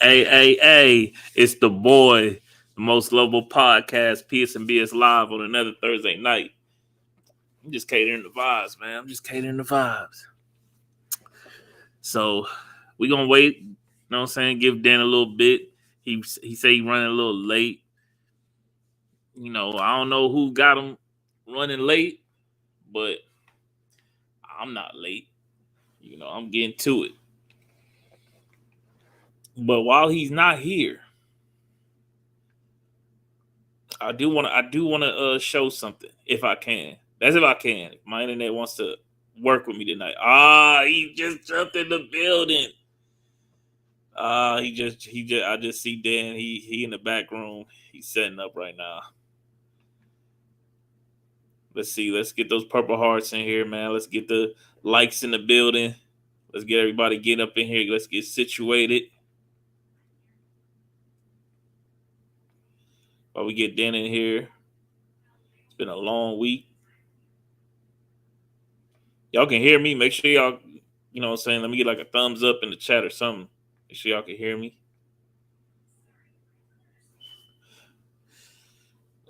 Hey, it's the boy, the most lovable podcast, psandbspod live on another Thursday night. I'm just catering the vibes, man. I'm just catering the vibes. So we gonna wait. You know what I'm saying? Give Dan a little bit. He said he running a little late. You know, I don't know who got him running late, but I'm not late. You know, I'm getting to it. But while he's not here, I do want to show something if I can. That's if I can. If my internet wants to work with me tonight. He just jumped in the building. I just see Dan. He in the back room. He's setting up right now. Let's see. Let's get those purple hearts in here, man. Let's get the likes in the building. Let's get everybody getting up in here. Let's get situated. While we get Dan in here. It's been a long week. Y'all can hear me. Make sure y'all, you know what I'm saying, let me get like a thumbs up in the chat or something. Make sure y'all can hear me.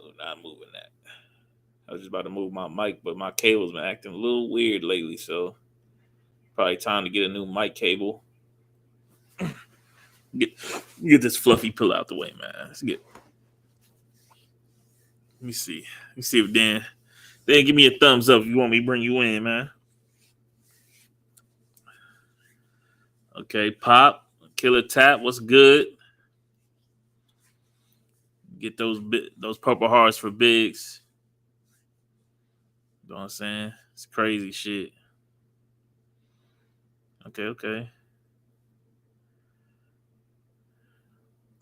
Oh, not moving that. I was just about to move my mic, but my cable's been acting a little weird lately, so probably time to get a new mic cable. Get this fluffy pillow out the way, man. Let me see. Let me see if Dan give me a thumbs up if you want me to bring you in, man. Okay, Pop, Killer Tap, what's good? Get those purple hearts for Biggs. You know what I'm saying? It's crazy shit. Okay.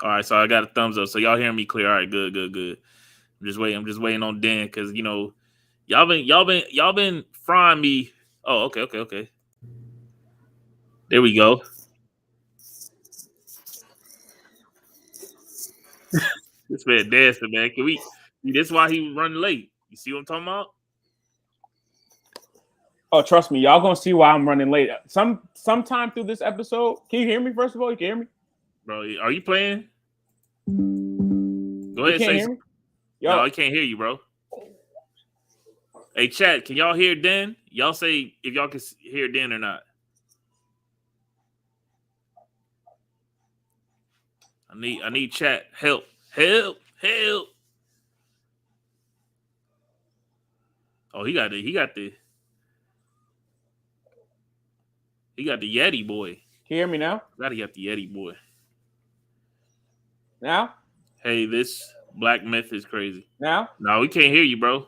All right, so I got a thumbs up. So y'all hearing me clear? All right, good. I'm just waiting on Dan because you know y'all been frying me. Oh, okay. There we go. This man dancing, man. Can we? That's why he was running late. You see what I'm talking about? Oh, trust me, y'all gonna see why I'm running late. Sometime through this episode, can you hear me? First of all, you can hear me, bro. Are you playing? Go ahead, say. No, I can't hear you, bro. Hey, chat, can y'all hear Dan? Y'all say if y'all can hear Dan or not. I need chat help. Oh, he got the Yeti boy. Can you hear me now? Gotta get the Yeti boy. Now? Hey, this black myth is crazy. Now? No, we can't hear you, bro.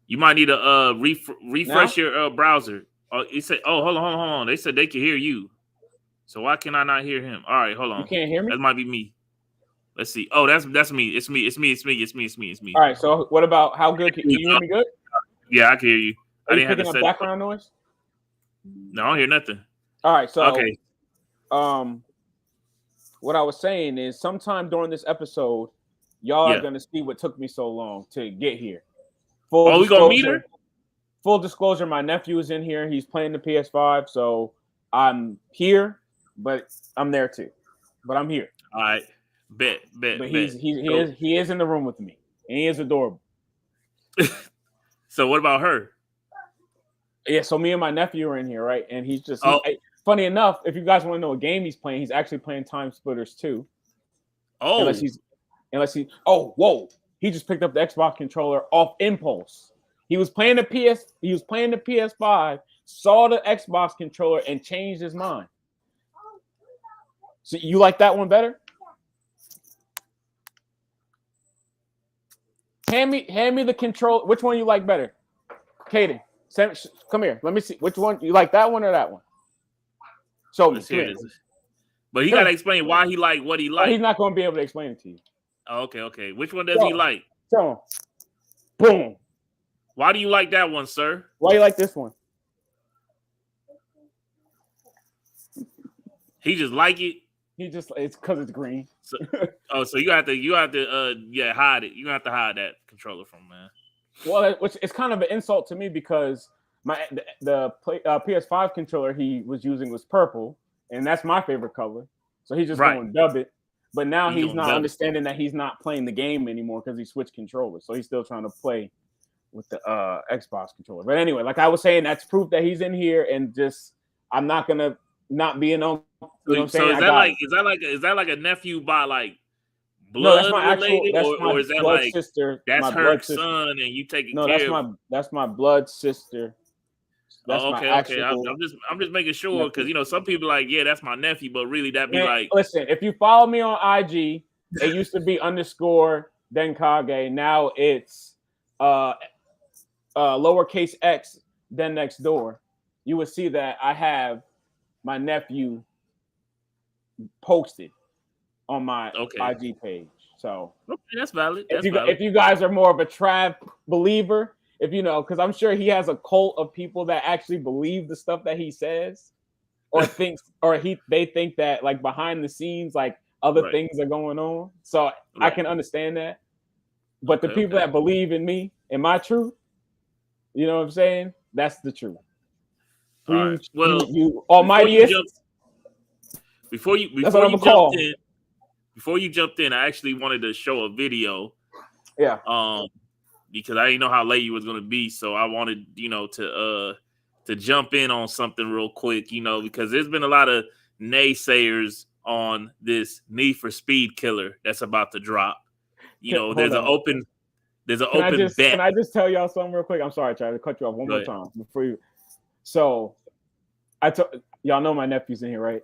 You might need to refresh your browser. Oh, he said, "Oh, hold on. They said they can hear you. So why can I not hear him? All right, hold on. You can't hear me? That might be me. Let's see. Oh, that's me. It's me. All right. So what about how good? Can you hear me good? Yeah, I can hear you. Are you picking up background noise? No, I don't hear nothing. All right. So okay. What I was saying is, sometime during this episode, y'all are gonna see what took me so long to get here. We gonna meet her? Full disclosure, my nephew is in here. He's playing the PS5, so I'm here, but I'm there too. But I'm here. All right. Bet. But he is in the room with me, and he is adorable. So what about her? Yeah, so me and my nephew are in here, right? And he's just funny enough, if you guys want to know what game he's playing, he's actually playing Time Splitters 2. Oh. Unless he just picked up the Xbox controller off impulse. He was playing the PS5, saw the Xbox controller, and changed his mind. So you like that one better? Hand me the control. Which one you like better? Kaden, come here. Let me see. Which one you like, that one or that one? So let's hear this. But he gotta explain why he like what he likes. He's not going to be able to explain it to you. Oh, okay. Which one does he like? So, boom. Why do you like that one, sir? Why do you like this one? He just like it. It's because it's green. So you have to hide it. You have to hide that controller from, man. Well, it's kind of an insult to me because the PS5 controller he was using was purple, and that's my favorite color. So he's just going to dub it. But now he's not understanding that he's not playing the game anymore because he switched controllers. So he's still trying to play with the Xbox controller. But anyway, like I was saying, that's proof that he's in here, and just I'm not gonna not being on. You know what I'm saying? Is that like a nephew by like blood no, that's my related, actual, or is that blood like sister? That's her son, and you taking care of? That's my blood sister. That's okay. I'm just making sure because some people like, yeah, that's my nephew, but really that'd be like. Listen, if you follow me on IG, it used to be _ Denkage. Now it's lowercase x then next door. You would see that I have my nephew posted on my IG page. So that's valid. If you guys are more of a Trav believer, because I'm sure he has a cult of people that actually believe the stuff that he says, or they think that like behind the scenes, like other things are going on. So I can understand that. But the people that believe in me and my truth, you know what I'm saying? That's the truth. Right. Well, you almightiest. Before you jumped in, I actually wanted to show a video. Yeah. Because I didn't know how late you was gonna be, so I wanted, to jump in on something real quick, because there's been a lot of naysayers on this Need for Speed killer that's about to drop. There's an open bet. Can I just tell y'all something real quick? I'm sorry, trying to cut you off one more time before you. So, y'all know my nephew's in here, right?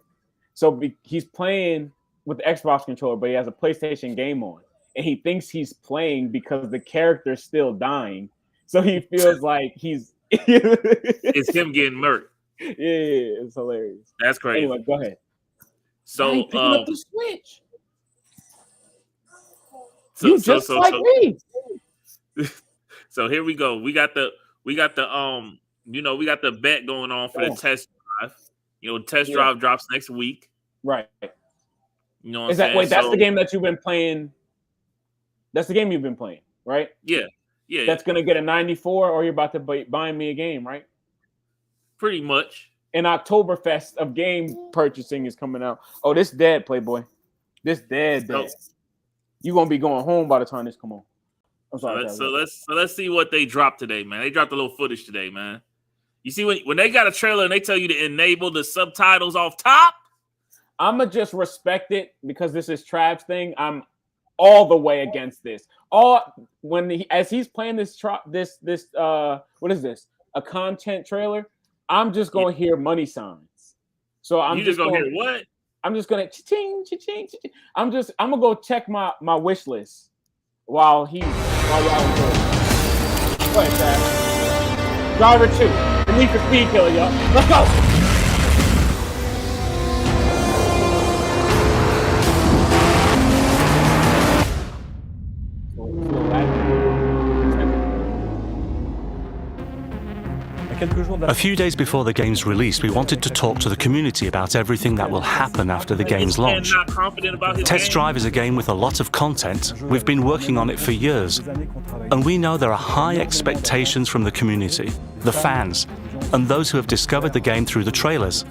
So he's playing with the Xbox controller, but he has a PlayStation game on, and he thinks he's playing because the character's still dying. So he feels like he's. It's him getting murked. Yeah, it's hilarious. That's crazy. Anyway, go ahead. So picking up the Switch. Like me. So here we go. We got the bet going on for the test drive. Test drive drops next week. Right. That's the game that you've been playing. That's the game you've been playing, right? Yeah. That's gonna get a 94, or you're about to buying me a game, right? Pretty much. An Oktoberfest of game purchasing is coming out. Oh, this dead, Playboy. This dead. You gonna be going home by the time this come on. I'm sorry. So let's see what they dropped today, man. They dropped a little footage today, man. You see when they got a trailer and they tell you to enable the subtitles off top. I'ma just respect it because this is Trav's thing. I'm all the way against this. As he's playing this what is this? A content trailer. I'm just gonna hear money signs. So I'm just gonna hear what? I'm just gonna cha-ching, cha-ching, cha-ching. I'm gonna go check my wish list while y'all enjoy it. Go ahead, Trav. Driver 2. The Need for Speed killer, y'all. Let's go. A few days before the game's release, we wanted to talk to the community about everything that will happen after the game's launch. Test Drive is a game with a lot of content. We've been working on it for years. And we know there are high expectations from the community, the fans, and those who have discovered the game through the trailers.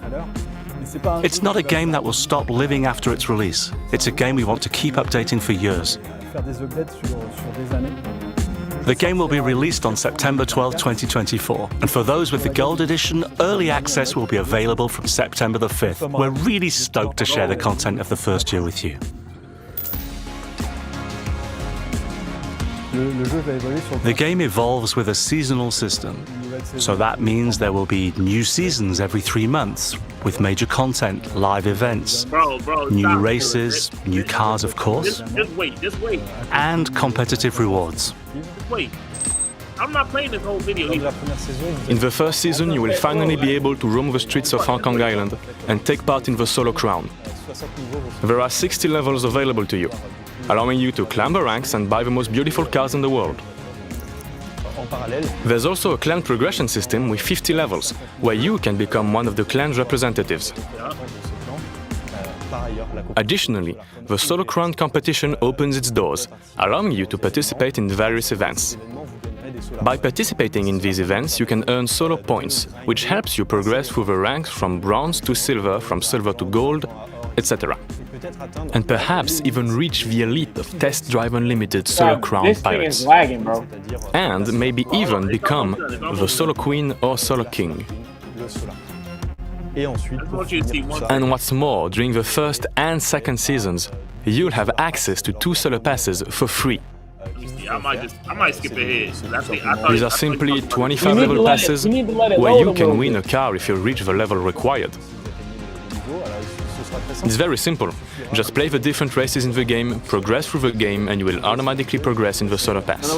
It's not a game that will stop living after its release. It's a game we want to keep updating for years. The game will be released on September 12, 2024, and for those with the Gold Edition, early access will be available from September the 5th. We're really stoked to share the content of the first year with you. The game evolves with a seasonal system, so that means there will be new seasons every 3 months, with major content, live events, new races, new cars of course, just wait. And competitive rewards. Wait, I'm not playing this whole video. In the first season, you will finally be able to roam the streets of Hong Kong Island and take part in the solo crown. There are 60 levels available to you, allowing you to climb the ranks and buy the most beautiful cars in the world. There's also a clan progression system with 50 levels, where you can become one of the clan's representatives. Additionally, the Solo Crown competition opens its doors, allowing you to participate in various events. By participating in these events, you can earn solo points, which helps you progress through the ranks from bronze to silver, from silver to gold, etc. and perhaps even reach the elite of Test Drive Unlimited Solo Crown this pilots. Thing is lagging, bro. And maybe even become the Solo Queen or Solo King. And what's more, during the first and second seasons, you'll have access to 2 solo passes for free. I might skip ahead. These are simply 25 level passes where you can win a car if you reach the level required. It's very simple. Just play the different races in the game, progress through the game, and you will automatically progress in the solo pass.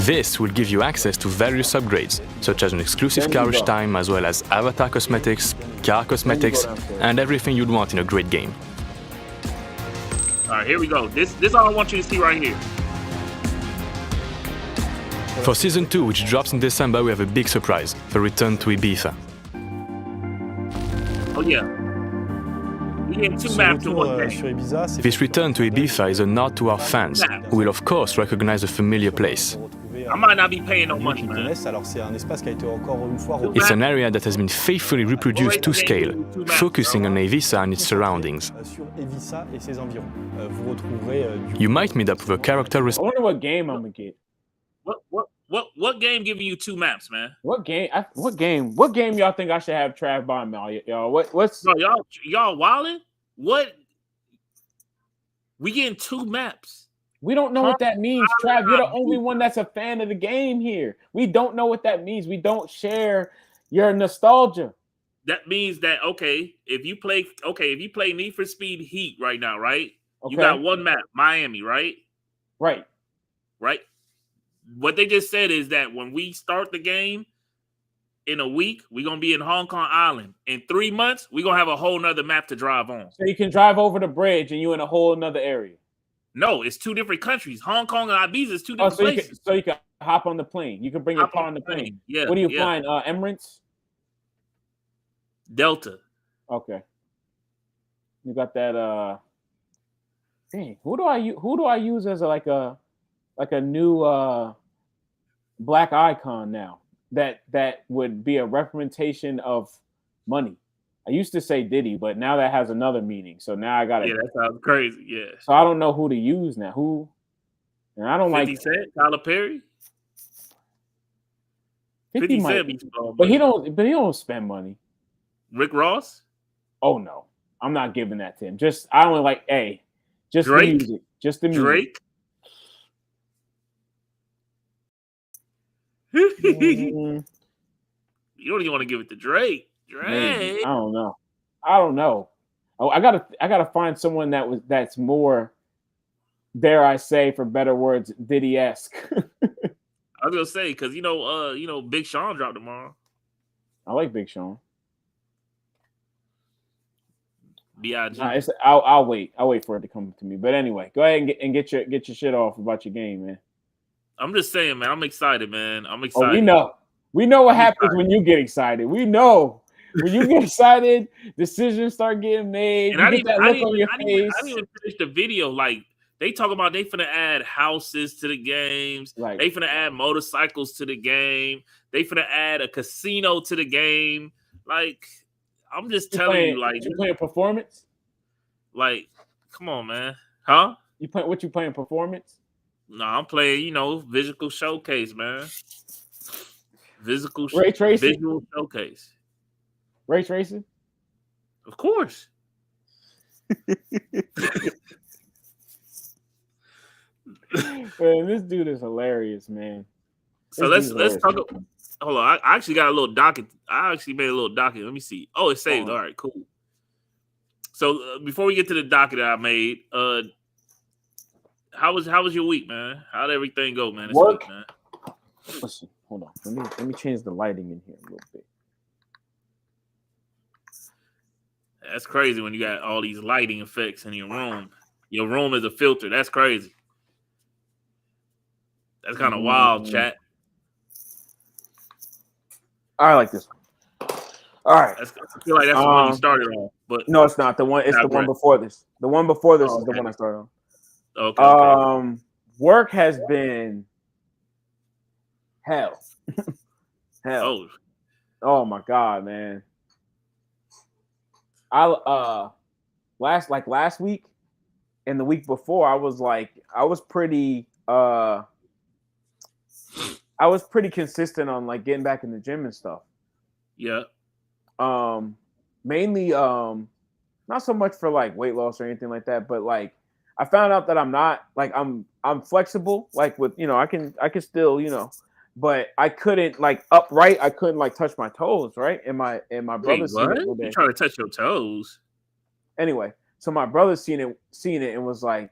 This will give you access to various upgrades, such as an exclusive carriage time, as well as avatar cosmetics, car cosmetics, and everything you'd want in a great game. Alright, here we go. This all I want you to see right here. For Season 2, which drops in December, we have a big surprise, the return to Ibiza. Oh yeah. We get 2 maps in one game. This return to Ibiza is a nod to our fans, who will of course recognize a familiar place. I might not be paying no money, man. It's an area that has been faithfully reproduced to scale, focusing on Ibiza and its surroundings. You might meet up with a character. I wonder what game I'm gonna get. What game giving you 2 maps, man? What game y'all think I should have Trav buy me, y'all? What's no, y'all wildin'? What? We getting 2 maps. We don't know what that means, Trav. You're the only one that's a fan of the game here. We don't know what that means. We don't share your nostalgia. That means that if you play Need for Speed Heat right now, right? Okay. You got 1 map, Miami, right? Right. Right. What they just said is that when we start the game in a week, we're gonna be in Hong Kong Island. In 3 months, we're gonna have a whole nother map to drive on. So you can drive over the bridge and you're in a whole nother area. No, it's 2 different countries. Hong Kong and Ibiza is 2 different places. So you can hop on the plane. You can bring your car on the plane. Yeah. What are you flying? Emirates? Delta. Okay. You got that. Dang. Who do I use as a new black icon now? That would be a representation of money. I used to say Diddy, but now that has another meaning. So now I got to. Yeah, that sounds crazy. Yeah. So I don't know who to use now. Who? And I don't 50 like. Cent, Tyler Perry. 50 Cent, but he don't spend money. Rick Ross. Oh no, I'm not giving that to him. I only like just Drake. The music. Just the music. Drake. You don't even want to give it to Drake. Maybe. I don't know. Oh, I gotta find someone that's more, dare I say, for better words, Diddy-esque. I was gonna say because Big Sean dropped tomorrow. I like Big Sean. B.I.G. Nah, I'll wait. I'll wait for it to come to me. But anyway, go ahead and get your shit off about your game, man. I'm just saying, man. I'm excited, man. I'm excited. Oh, we know what happens when you get excited. We know when you get excited, decisions start getting made. And I didn't even finish the video. Like they talk about, they finna add houses to the games. Right. They finna add motorcycles to the game. They finna add a casino to the game. Like I'm just telling you, like you playing performance. Like, come on, man. Huh? You playing performance? No, I'm playing, visual showcase, man. Ray tracing? Visual showcase. Ray tracing? Of course. Man, this dude is hilarious, man. So let's talk. Hold on, I actually got a little docket. I actually made a little docket. Let me see. Oh, it's saved. All right, cool. So before we get to the docket that I made, how was your week, man? How'd everything go, man? Work. Week, man? Listen, hold on. Let me change the lighting in here a little bit. That's crazy when you got all these lighting effects in your room. Your room is a filter. That's crazy. That's kind of wild, chat. I like this one. All right. I feel like that's the one you started on. But no, it's not. It's the one before this. The one before this is the one I started on. Okay. Work has been hell. Hell. Oh my God, man. last week and the week before, I was pretty consistent on like getting back in the gym and stuff. Yeah. Mainly not so much for like weight loss or anything like that, but like I found out that I'm not like I'm flexible, like with I can still, but I couldn't like upright, I couldn't like touch my toes, right? And my brother's seen it one day. You trying to touch your toes? Anyway, so my brother's seen it and was like,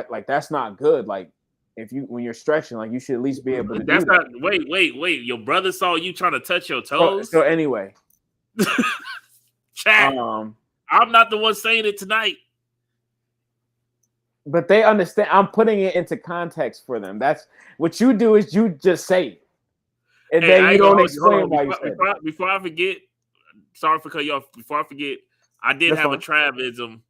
like that's not good. Like when you're stretching, like you should at least be able to do that. Wait. Your brother saw you trying to touch your toes? So anyway. Chat. I'm not the one saying it tonight. But they understand. I'm putting it into context for them. That's what you do is you just say it. And then you don't explain why you said it. Before I forget, sorry for cutting you off. Before I forget, I did have a Travism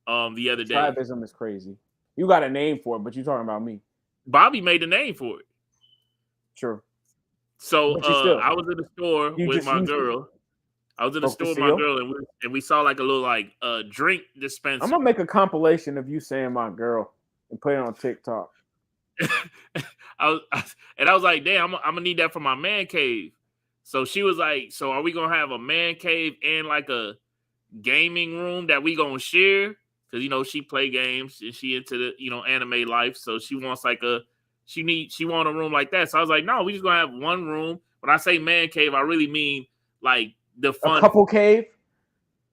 the other day. Travism is crazy. You got a name for it, but you're talking about me. Bobby made a name for it. Sure. So I was in the store with my girl. I was in the store with my girl, and we saw like a little like drink dispenser. I'm gonna make a compilation of you saying my girl and put it on TikTok. I was like, damn, I'm gonna need that for my man cave. So she was like, so are we gonna have a man cave and like a gaming room that we gonna share? Because she play games and she into the anime life, so she wants like she want a room like that. So I was like, no, we just gonna have one room. When I say man cave, I really mean like the fun. A couple cave?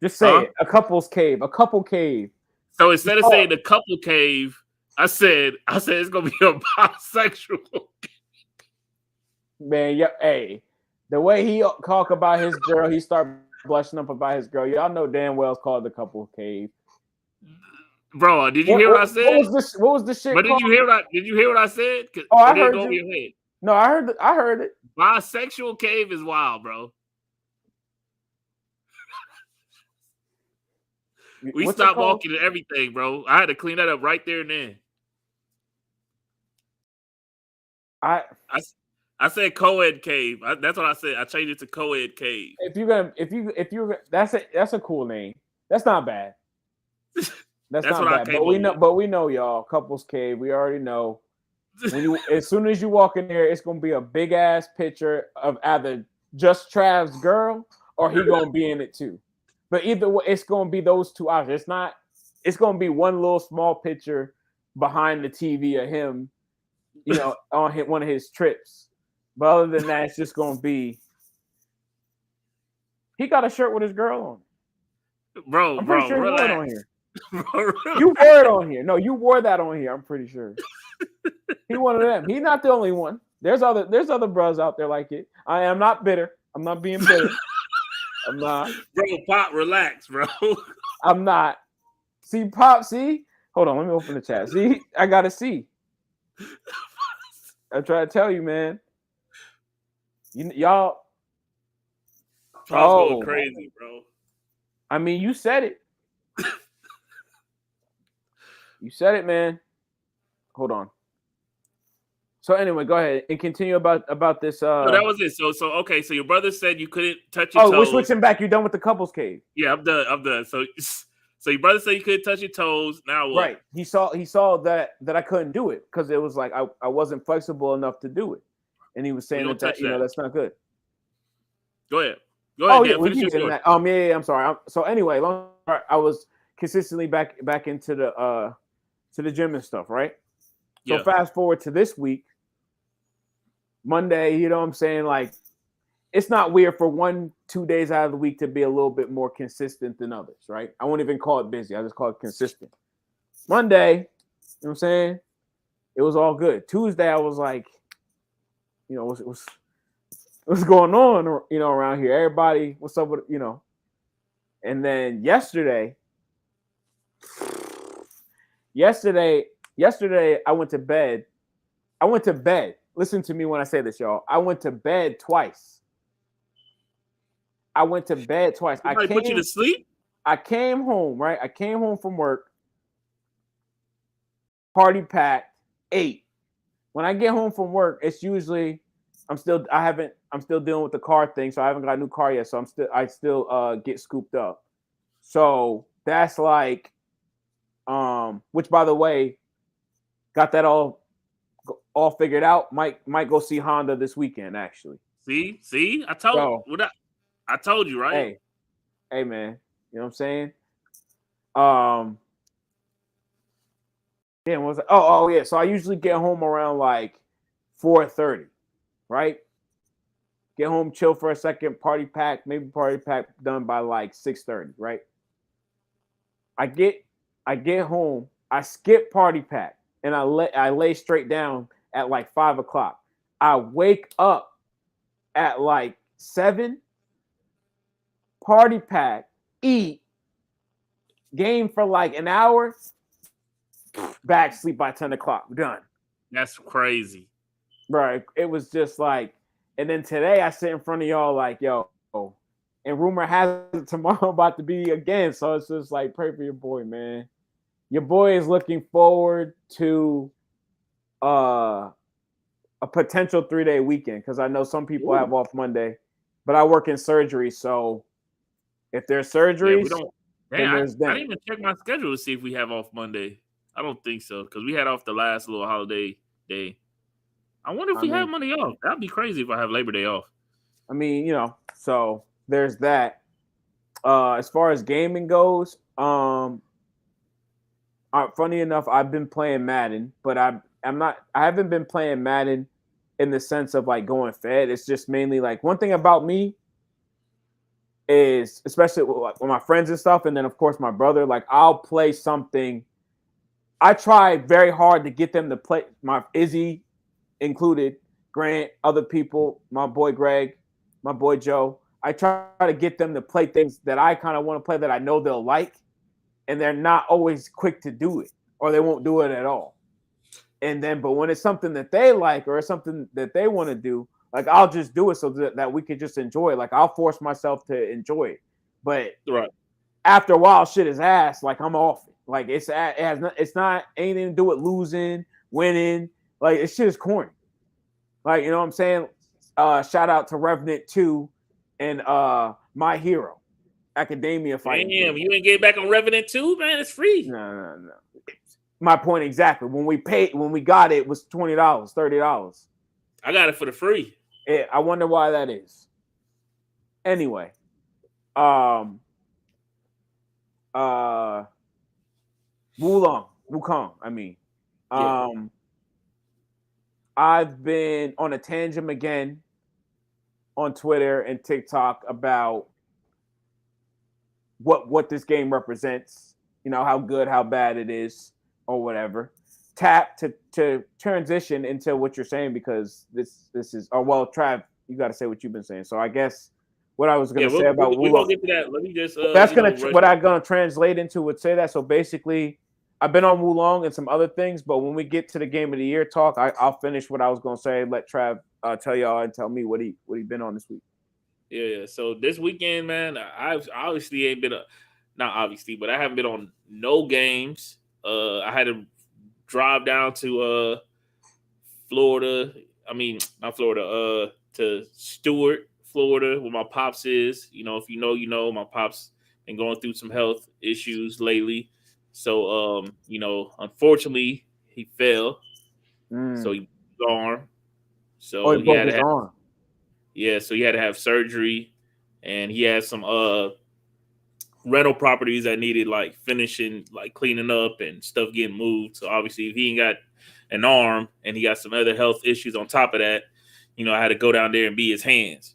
Just say it. A couple's cave. A couple cave. So instead of saying the couple cave, I said it's gonna be a bisexual. Man, yeah, hey. The way he talk about his girl, he start blushing up about his girl. Y'all know damn well it's called the couple cave. Bro, did you hear what I said? What was the shit? But did you hear what I said? I heard you. No, I heard it. Bisexual cave is wild, bro. We stopped walking and everything, bro. I had to clean that up right there and then. I said co-ed cave. That's what I said. I changed it to co-ed cave. If you're that's a cool name. That's not bad. That's not bad. But we know y'all. Couples cave. We already know. As soon as you walk in there, it's gonna be a big ass picture of either just Trav's girl or he gonna be in it too. But either way, it's gonna be those two options. It's gonna be one little small picture behind the TV of him, on one of his trips. But other than that, it's just gonna be. He got a shirt with his girl on. Bro, I'm pretty sure relax. He wore it on here. You wore it on here. No, you wore that on here. I'm pretty sure. He one of them. He's not the only one. There's other bros out there like it. I am not bitter. I'm not being bitter. I'm not. Bro, Pop, relax, bro. I'm not. See, Pop, see? Hold on, let me open the chat. See, I gotta see. I try to tell you, man. Y'all. Pop's going crazy, bro. I mean, you said it. You said it, man. Hold on. So anyway, go ahead and continue about this. No, that was it. So okay. So your brother said you couldn't touch your toes. We're switching back. You're done with the couples cave. Yeah, I'm done. So your brother said you couldn't touch your toes. Now what? Right. He saw that I couldn't do it because it was like I wasn't flexible enough to do it, and he was saying that that's not good. Go ahead. Oh yeah, yeah. I'm sorry. So anyway, I was consistently back into the gym and stuff, right? So fast forward to this week, Monday, what I'm saying? Like, it's not weird for 1-2 days out of the week to be a little bit more consistent than others, right? I won't even call it busy. I just call it consistent. Monday, what I'm saying? It was all good. Tuesday, I was like, what's going on, around here? Everybody, what's up with, And then yesterday, I went to bed. Listen to me when I say this, y'all. I went to bed twice. I put you to sleep? I came home, right? I came home from work. Party packed, 8. When I get home from work, it's usually I'm still dealing with the car thing, so I haven't got a new car yet. So I still get scooped up. So that's like, which by the way, got that all figured out. Might go see Honda this weekend, actually. See, I told I told you, right? Hey, man, you know what I'm saying? Damn, what was it? Oh, yeah. So I usually get home around like 4:30, right? Get home, chill for a second, party pack, maybe party pack done by like 6:30, right? I get home, I skip party pack, and I lay straight down at like 5:00. I wake up at like 7, party pack, eat, game for like an hour, back sleep by 10:00. Done. That's crazy. Right. It was just like, and then today I sit in front of y'all like, yo, and rumor has it tomorrow about to be again. So it's just like, pray for your boy, man. Your boy is looking forward to a potential 3-day weekend, because I know some people have off Monday, but I work in surgery, so if there's surgeries, then there's them. I didn't even check my schedule to see if we have off Monday. I don't think so, because we had off the last little holiday day. I wonder if we have Monday off. That'd be crazy if I have Labor Day off. I mean, so there's that. As far as gaming goes, funny enough, I've been playing Madden, but I haven't been playing Madden in the sense of like going fed. It's just mainly like, one thing about me is, especially with my friends and stuff, and then of course my brother, like I'll play something. I try very hard to get them to play, my Izzy included, Grant, other people, my boy Greg, my boy Joe. I try to get them to play things that I kind of want to play that I know they'll like, and they're not always quick to do it, or they won't do it at all. And then, but when it's something that they like or it's something that they want to do, like I'll just do it so that we can just enjoy it. Like I'll force myself to enjoy it. But after a while, shit is ass. Like I'm off it. Like it's not anything to do with losing, winning. Like it's shit is corny. Like, you know what I'm saying? Shout out to Revenant 2 and My Hero Academia fighting. Damn, you ain't get back on Revenant 2, man. It's free. No. My point exactly. When we got it, it was $20, $30. I got it for the free. Yeah, I wonder why that is. Anyway, Wukong. I mean, I've been on a tangent again on Twitter and TikTok about what this game represents. You know, how good, how bad it is, or whatever. Tap to transition into what you're saying, because this is, Trav, you got to say what you've been saying. So I guess what I was going to say about we're going to get to that. Let me just that's going to what I'm going to translate into would say that. So basically, I've been on Wulong and some other things, but when we get to the game of the year talk, I'll finish what I was going to say. Let Trav tell y'all and tell me what he been on this week. Yeah. So this weekend, man, I obviously ain't been not obviously, but I haven't been on no games. I had to drive down to Florida. I mean, not Florida. To Stewart, Florida, where my pops is. You know, if you know, you know. My pops been going through some health issues lately. So, you know, unfortunately, he fell. So he broke his arm. So he broke his arm. Yeah, so he had to have surgery, and he had some rental properties that needed like finishing, like cleaning up and stuff getting moved. So obviously, if he ain't got an arm and he got some other health issues on top of that, you know, I had to go down there and be his hands.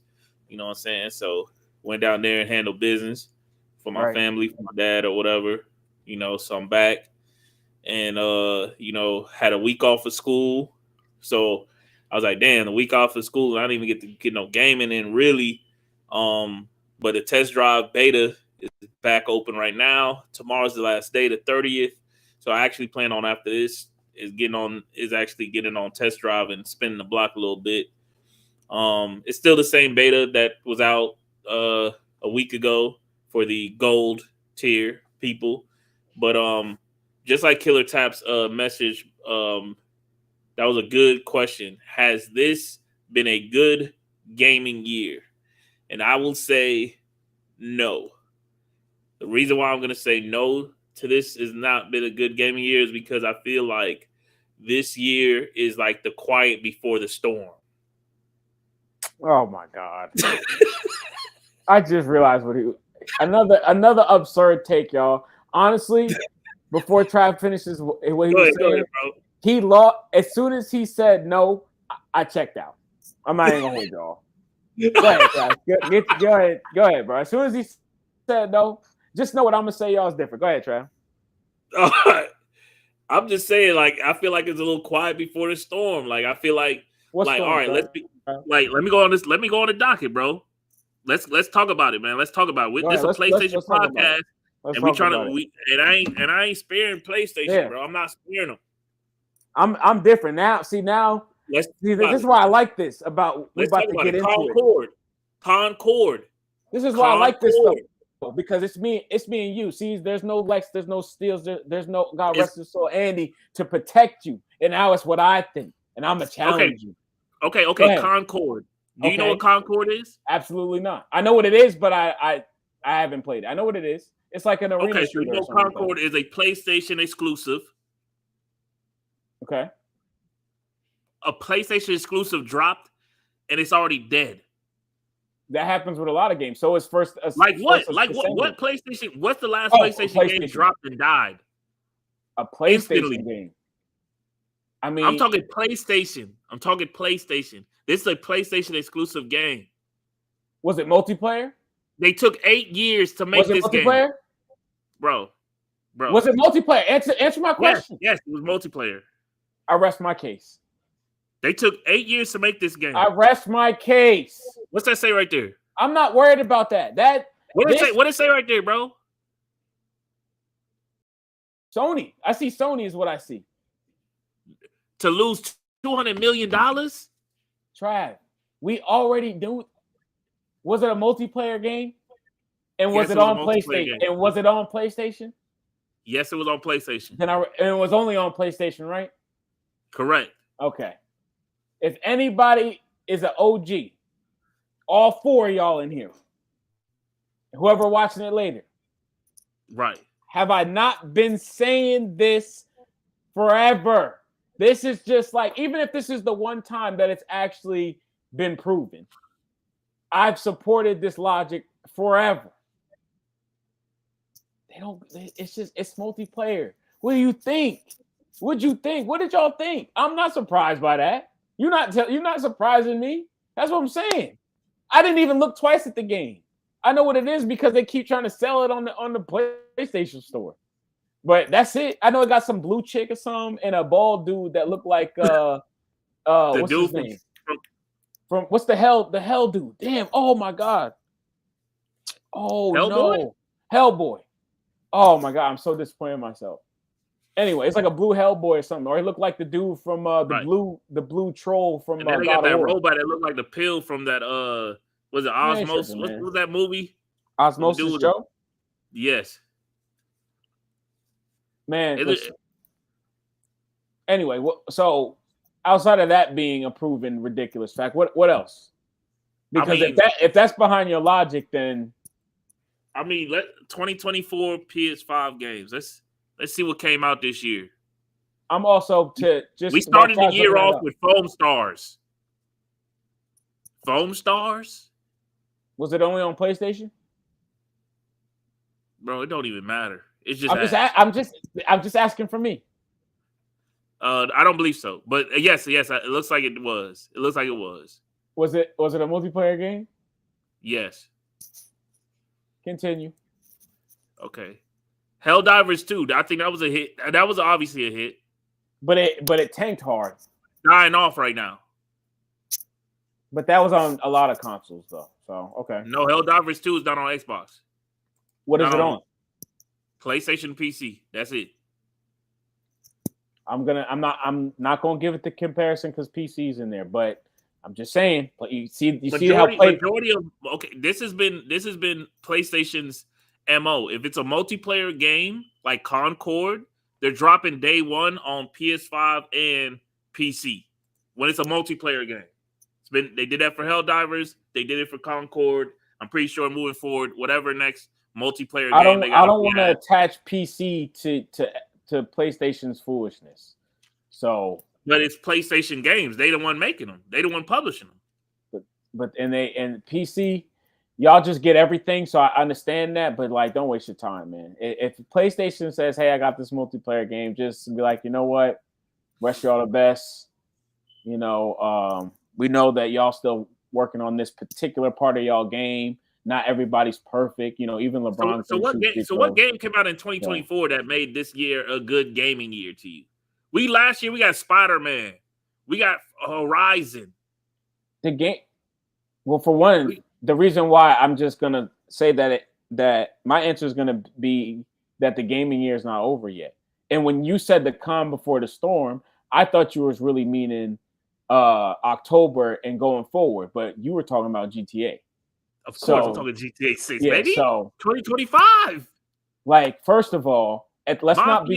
You know what I'm saying? So went down there and handled business for my family, for my dad or whatever. You know, so I'm back, and you know, had a week off of school. So I was like, damn, the week off of school, I didn't even get no gaming in really. But the test drive beta is back open right now. Tomorrow's the last day, the 30th. So I actually plan on, after this, is actually getting on test drive and spinning the block a little bit. It's still the same beta that was out a week ago for the gold tier people. But just like Killer Tap's message, that was a good question. Has this been a good gaming year? And I will say no. The reason why I'm going to say no to this has not been a good gaming year is because I feel like this year is like the quiet before the storm. Oh my God. I just realized another absurd take, y'all. Honestly, before Trav finishes what he was saying, he lost as soon as he said no, I checked out. I'm not even gonna hold y'all. Go ahead, Trav. Go ahead, bro. As soon as he said no, just know what I'm gonna say, y'all, is different. Go ahead, Trav. All right. I'm just saying, like, I feel like it's a little quiet before the storm. Like, I feel like, all right, let me go on this. Let me go on the docket, bro. Let's talk about it, man. Let's talk about it. This is a PlayStation podcast, and we trying to. And I ain't sparing PlayStation, bro. I'm not sparing them. I'm different now. See now. This is why I like this about. We're about to get into Concord. Concord. This is why I like this stuff. Because it's me and you. See, there's no Lexx, there's no Steels, there's no God rest his soul, Andy, to protect you. And now it's what I think, and I'm gonna challenge you. Okay. Concord. Do you know what Concord is? Absolutely not. I know what it is, but I haven't played it. I know what it is. It's like an arena shooter. So you know Concord is a PlayStation exclusive. Okay. A PlayStation exclusive dropped, and it's already dead. That happens with a lot of games. So it's first. What PlayStation? What's the last PlayStation game dropped and died? A PlayStation game. I mean, I'm talking PlayStation. This is a PlayStation exclusive game. Was it multiplayer? They took 8 years to make this game. Bro. Was it multiplayer? Answer my question. Yes, it was multiplayer. I rest my case. They took 8 years to make this game. I rest my case. What's that say right there? I'm not worried about that. What did it say right there, bro? Sony. I see Sony is what I see. To lose $200 million? Trav, we already do. Was it a multiplayer game? And was it on PlayStation? And was it on PlayStation? Yes, it was on PlayStation. And it was only on PlayStation, right? Correct. Okay. If anybody is an OG, all 4 of y'all in here, whoever watching it later, right? Have I not been saying this forever? This is just like, even if this is the one time that it's actually been proven, I've supported this logic forever. It's multiplayer. What do you think? What'd you think? What did y'all think? I'm not surprised by that. You're not surprising me. That's what I'm saying. I didn't even look twice at the game. I know what it is because they keep trying to sell it on the PlayStation Store. But that's it. I know it got some blue chick or something and a bald dude that looked like what's his name? From what's the hell dude? Damn! Oh my God! Oh Hellboy? No! Hellboy! Oh my God! I'm so disappointed in myself. Anyway, it's like a blue Hellboy or something, or he looked like the dude from the blue troll from. And then they got that robot that looked like the pill from that was it Osmosis? What was that movie? Osmosis Joe. Yes. Man. Anyway, so outside of that being a proven ridiculous fact, what else? Because if that's behind your logic, then 2024 PS5 games. Let's see what came out this year. I'm also we started the year off with Foam Stars. Foam Stars? Was it only on PlayStation? Bro, it don't even matter. It's just I'm just asking for me. I don't believe so, but yes, it looks like it was. It looks like it was. Was it a multiplayer game? Yes. Continue. Okay. Helldivers 2. I think that was a hit. That was obviously a hit. But it tanked hard. Dying off right now. But that was on a lot of consoles though. So okay. No, Helldivers 2 is not on Xbox. What is it on? PlayStation, PC. That's it. I'm not gonna give it the comparison because PC's in there, but I'm just saying. But you see how majority of this has been PlayStation's MO. If it's a multiplayer game like Concord, they're dropping day one on PS5 and PC when it's a multiplayer game. They did that for Helldivers. They did it for Concord. I'm pretty sure moving forward, whatever next multiplayer I game. don't want to attach PC to PlayStation's foolishness. So, but it's PlayStation games. They the one making them. They the one publishing them. But PC, y'all just get everything. So I understand that, but like, don't waste your time, man. If PlayStation says, "Hey, I got this multiplayer game," just be like, you know what, wish y'all the best. You know, we know that y'all still working on this particular part of y'all game. Not everybody's perfect. You know, even LeBron. So what game came out in 2024 that made this year a good gaming year to you? Last year we got Spider-Man, we got Horizon. The game. Well, for one, the reason why I'm just gonna say that my answer is gonna be that the gaming year is not over yet. And when you said the calm before the storm, I thought you was really meaning October and going forward, but you were talking about GTA. Of course, I'm talking GTA 6, yeah, baby. So 2025. Like, first of all, let's not.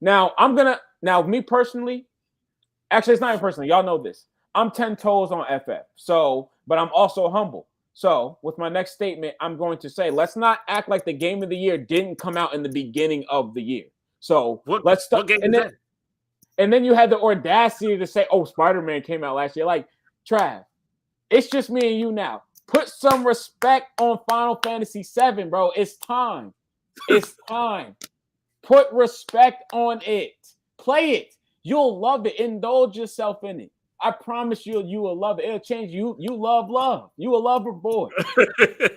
Now, me personally, actually, it's not even personally. Y'all know this. I'm 10 toes on FF. So, but I'm also humble. So, with my next statement, I'm going to say, let's not act like the game of the year didn't come out in the beginning of the year. So let's start. And then you had the audacity to say, "Oh, Spider-Man came out last year." Like, Trav, it's just me and you now. Put some respect on Final Fantasy VII, bro. It's time. It's time. Put respect on it. Play it. You'll love it. Indulge yourself in it. I promise you will love it. It'll change you. You love love. You a lover boy.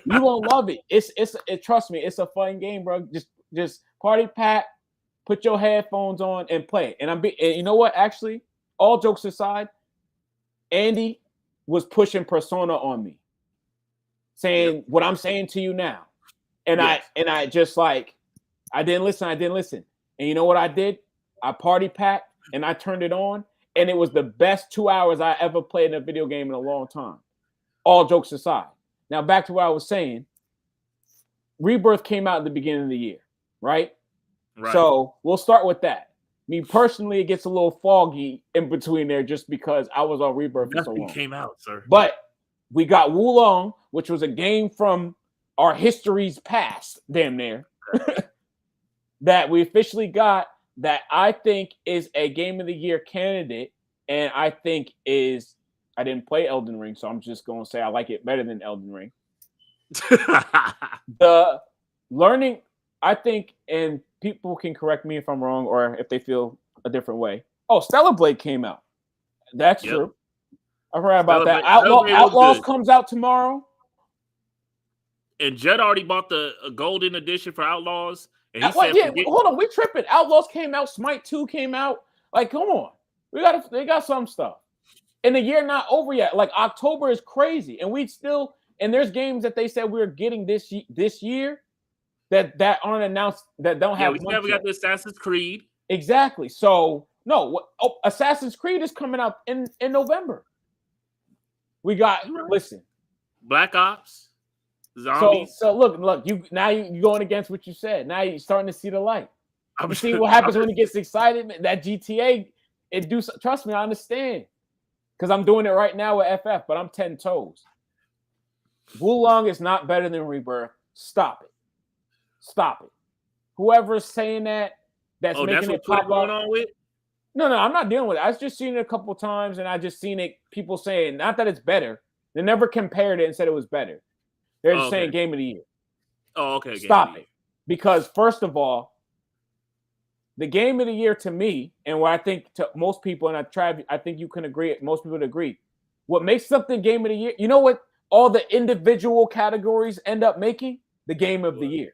You won't love it. Trust me, it's a fun game, bro. Just party pack, put your headphones on and play it. And you know what? Actually, all jokes aside, Andy was pushing Persona on me, saying what I'm saying to you now. And I just like, I didn't listen. And you know what I did? I party packed and I turned it on. And it was the best 2 hours I ever played in a video game in a long time. All jokes aside. Now, back to what I was saying. Rebirth came out at the beginning of the year, right? So we'll start with that. Me personally, it gets a little foggy in between there just because I was on Rebirth for so long. Nothing came out, sir. But we got Wulong, which was a game from our history's past, damn near, that we officially got, that I think is a game of the year candidate, and I think I didn't play Elden Ring, so I'm just going to say I like it better than Elden Ring. The learning, I think, and people can correct me if I'm wrong or if they feel a different way. Oh, Stellar Blade came out. That's true. I heard about that. Outlaws comes out tomorrow. And Judd already bought the golden edition for Outlaws. And he said, hold on, we tripping. Outlaws came out. Smite 2 came out. Like, come on. They got some stuff. And the year not over yet. Like, October is crazy. And there's games that they said we're getting this year that aren't announced, that don't have. We never got the Assassin's Creed. Exactly. So, no, Assassin's Creed is coming out in November. We got, listen. Black Ops. Zombies. So look, you're going against what you said. Now you're starting to see the light. You see what happens when he gets excited. That GTA, trust me, I understand. Because I'm doing it right now with FF, but I'm 10 toes. Wulong is not better than Rebirth. Stop it. Whoever's saying that's making it pop going on with? No, I'm not dealing with it. I've just seen it a couple times, and I just seen it. People saying, not that it's better. They never compared it and said it was better. They're just saying game of the year. Oh, okay. Stop it. Because first of all, the game of the year to me, and what I think to most people, and I think you can agree, most people would agree, what makes something game of the year, you know what all the individual categories end up making? The game of the year.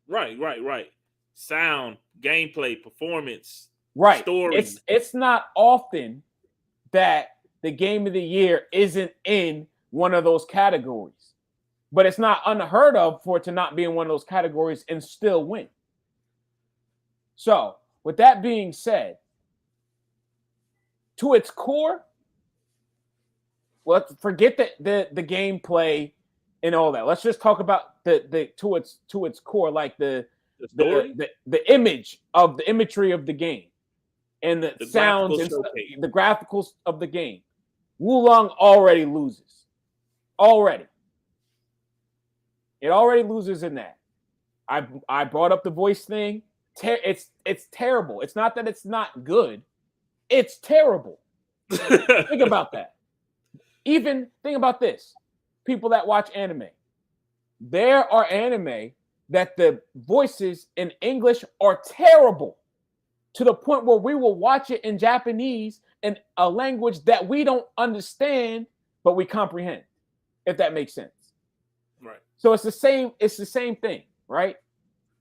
Right. Sound, gameplay, performance, story. It's not often that the game of the year isn't in one of those categories. But it's not unheard of for it to not be in one of those categories and still win. So, with that being said, to its core, forget the gameplay and all that. Let's just talk about the to its core, like the imagery of the game and the sounds and the graphics of the game. Wulong already loses. Already. It already loses in that. I brought up the voice thing. It's terrible. It's not that it's not good. It's terrible. Think about that. Even think about this. People that watch anime. There are anime that the voices in English are terrible to the point where we will watch it in Japanese in a language that we don't understand, but we comprehend, if that makes sense. Right. So it's the same thing, right?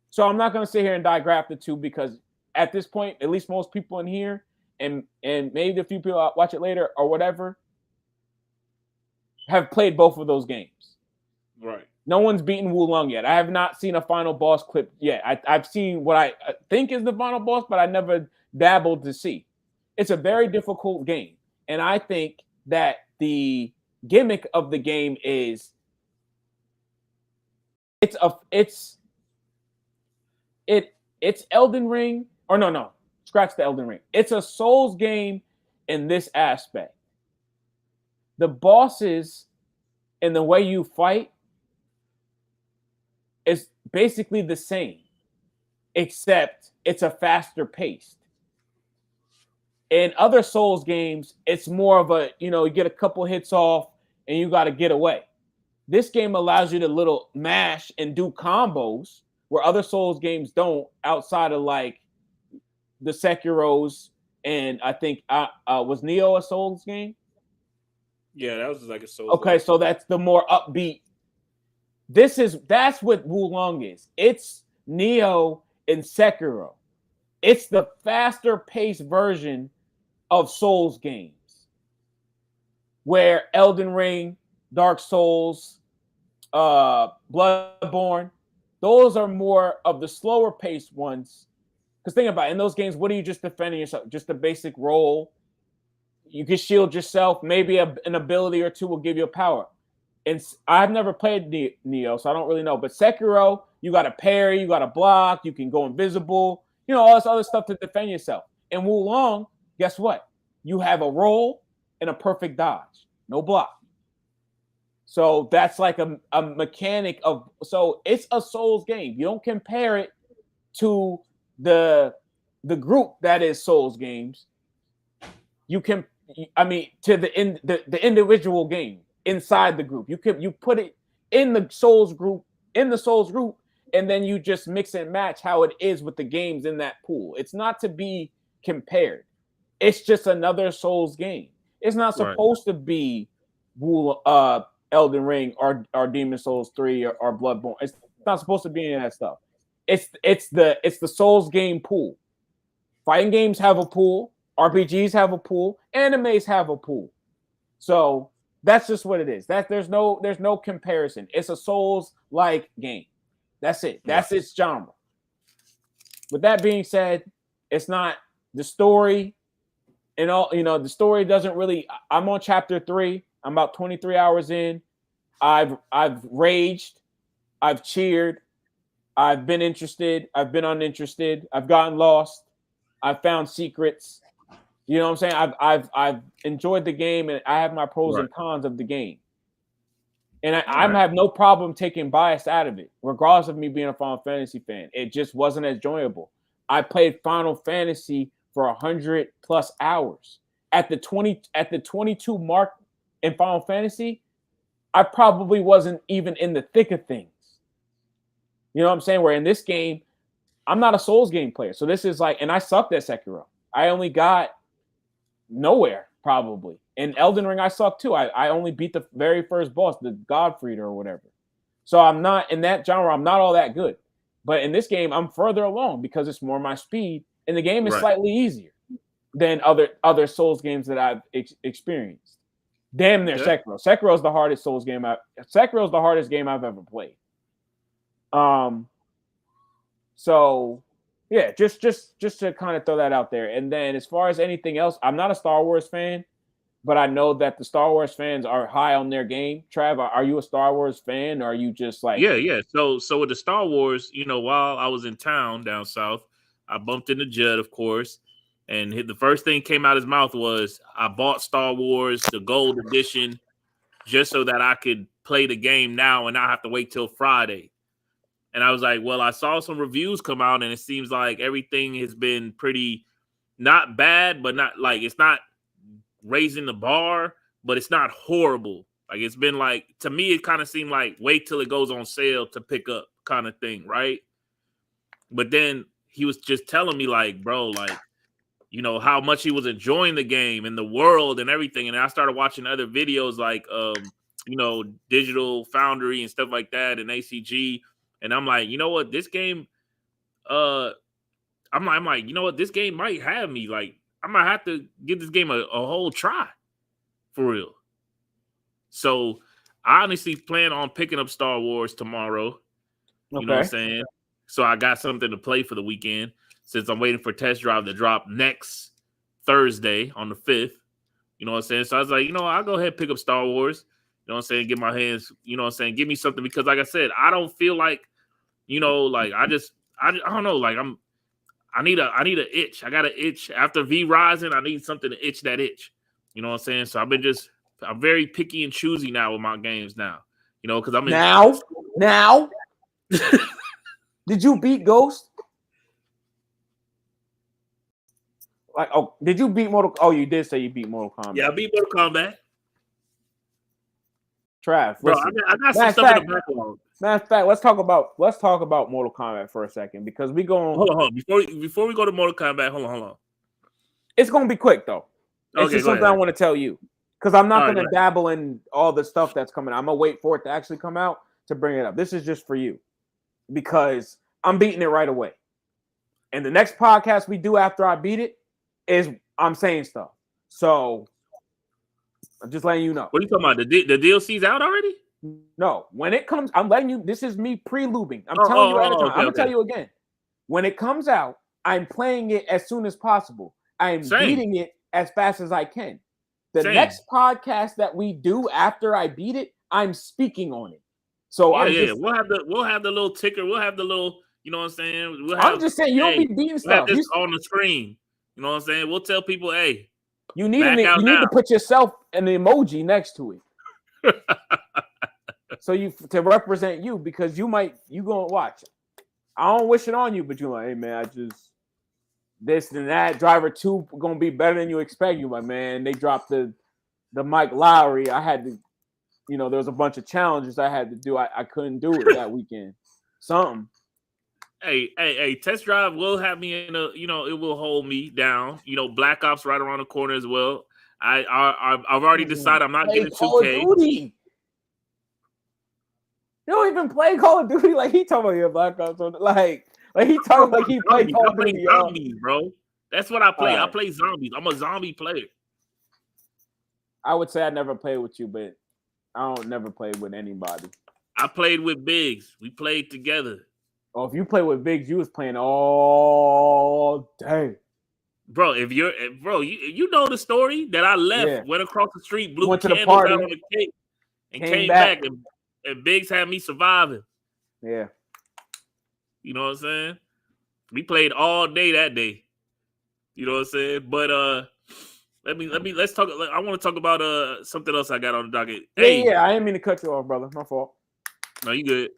So I'm not going to sit here and digraph the two because at this point, at least most people in here, and maybe a few people watch it later or whatever, have played both of those games. Right. No one's beaten Wulong yet. I have not seen a final boss clip yet. I've seen what I think is the final boss, but I never dabbled to see. It's a very difficult game. And I think that the gimmick of the game is it's Elden Ring, or no, scratch the Elden Ring. It's a Souls game in this aspect. The bosses and the way you fight is basically the same, except it's a faster paced. In other Souls games, it's more of a, you get a couple hits off and you got to get away. This game allows you to little mash and do combos where other Souls games don't, outside of like the Sekiros, and I think was Neo a Souls game? Yeah, that was like a Souls. Okay, so that's the more upbeat. That's what Wulong is. It's Neo and Sekiro. It's the faster paced version of Souls games, where Elden Ring, Dark Souls, Bloodborne, those are more of the slower paced ones. Because think about it, in those games, what are you just defending yourself? Just a basic roll. You can shield yourself. Maybe an ability or two will give you a power. And I've never played Neo, so I don't really know. But Sekiro, you got to parry, you got to block, you can go invisible, all this other stuff to defend yourself. And Wulong, guess what? You have a roll and a perfect dodge, no block. So that's like a mechanic of. So it's a Souls game. You don't compare it to the group that is Souls games. You can, to the individual game. Inside the group, you put it in the Souls group, and then you just mix and match how it is with the games in that pool. It's not to be compared. It's just another Souls game. It's not supposed to be Elden Ring or Demon Souls 3 or Bloodborne. It's not supposed to be any of that stuff. It's the Souls game pool. Fighting games have a pool. RPGs have a pool. Animes have a pool. So that's just what it is. There's no comparison. It's a Souls-like game. That's it. That's its genre. With that being said, it's not the story and all. The story doesn't really. I'm on chapter 3. I'm about 23 hours in. I've raged. I've cheered. I've been interested. I've been uninterested. I've gotten lost. I've found secrets. You know what I'm saying? I've enjoyed the game, and I have my pros and cons of the game. And I have no problem taking bias out of it, regardless of me being a Final Fantasy fan. It just wasn't as enjoyable. I played Final Fantasy for 100+ hours. At the 22 mark in Final Fantasy, I probably wasn't even in the thick of things. You know what I'm saying? Where in this game, I'm not a Souls game player. So this is like, and I sucked at Sekiro. I only got nowhere, probably. In Elden Ring, I suck too. I only beat the very first boss, the Godfried or whatever. So I'm not in that genre. I'm not all that good. But in this game, I'm further along because it's more my speed, and the game is slightly easier than other Souls games that I've experienced. Damn near Sekiro. Sekiro is the hardest Souls game. Sekiro is the hardest game I've ever played. So. Yeah, just to kind of throw that out there. And then as far as anything else, I'm not a Star Wars fan, but I know that the Star Wars fans are high on their game. Trav, are you a Star Wars fan, or are you just like... Yeah. So with the Star Wars, while I was in town down south, I bumped into Judd, of course, and the first thing came out of his mouth was, I bought Star Wars, the gold edition, just so that I could play the game now and not have to wait till Friday. And I was like, well, I saw some reviews come out, and it seems like everything has been pretty not bad, but not like it's not raising the bar, but it's not horrible. Like it's been like, to me, it kind of seemed like wait till it goes on sale to pick up kind of thing, right? But then he was just telling me like, bro, like, you know, how much he was enjoying the game and the world and everything. And I started watching other videos like, you know, Digital Foundry and stuff like that and ACG. And I'm like, you know what, this game, I'm like, you know what, this game might have me. Like, I might have to give this game a whole try for real. So I honestly plan on picking up Star Wars tomorrow. You know what I'm saying? So I got something to play for the weekend since I'm waiting for Test Drive to drop next Thursday on the 5th. You know what I'm saying? So I was like, you know, I'll go ahead and pick up Star Wars. You know what I'm saying? Get my hands, you know what I'm saying? Give me something because like I said, I don't feel like, you know, like I don't know, like I need a itch. I got an itch after V Rising. I need something to itch that itch. You know what I'm saying? So I'm very picky and choosy now with my games now. You know, because I'm in now. Did you beat Ghost? Like, oh, did you beat Mortal? Oh, you did say you beat Mortal Kombat. Yeah, I beat Mortal Kombat. Trav, bro, I got some stuff in the backlog. Matter of fact, let's talk about Mortal Kombat for a second because we going. Hold on. Before we go to Mortal Kombat, hold on. It's gonna be quick though. It's just something I want to tell you because I'm not gonna dabble in all the stuff that's coming out. I'm gonna wait for it to actually come out to bring it up. This is just for you because I'm beating it right away. And the next podcast we do after I beat it is I'm saying stuff. So I'm just letting you know. What are you talking about? The DLC's out already? No, when it comes, I'm letting you. This is me pre-lubing. I'm telling you ahead of time. I'm gonna tell you again. When it comes out, I'm playing it as soon as possible. I'm beating it as fast as I can. The next podcast that we do after I beat it, I'm speaking on it. So we'll have the little ticker. We'll have the little. You know what I'm saying? I'm just saying you don't be beating stuff. Have this on the screen. You know what I'm saying? We'll tell people, hey, you need to put yourself an emoji next to it. So to represent you because you gonna watch. I don't wish it on you, but you're like, hey man, I just this and that. Driver 2 gonna be better than you expect. You like, man, they dropped the Mike Lowry. I had to, you know, there was a bunch of challenges I had to do. I couldn't do it that weekend. Something. Hey, Test Drive will have me in a, you know, it will hold me down. You know, Black Ops right around the corner as well. I've already decided I'm not getting 2K. You don't even play Call of Duty like he talking about your Black Ops. Like he talking like he played Call of Duty. Zombies, bro. That's what I play. I play zombies. I'm a zombie player. I would say I never played with you, but I don't never play with anybody. I played with Biggs. We played together. Oh, if you play with Biggs, you was playing all day. Bro, you know the story that I left, went across the street, blew went to candles the party, out on the cake, and came back and Biggs had me surviving. Yeah. You know what I'm saying? We played all day that day. You know what I'm saying? But let's talk. I want to talk about something else I got on the docket. Yeah, I didn't mean to cut you off, brother. My fault. No, you good.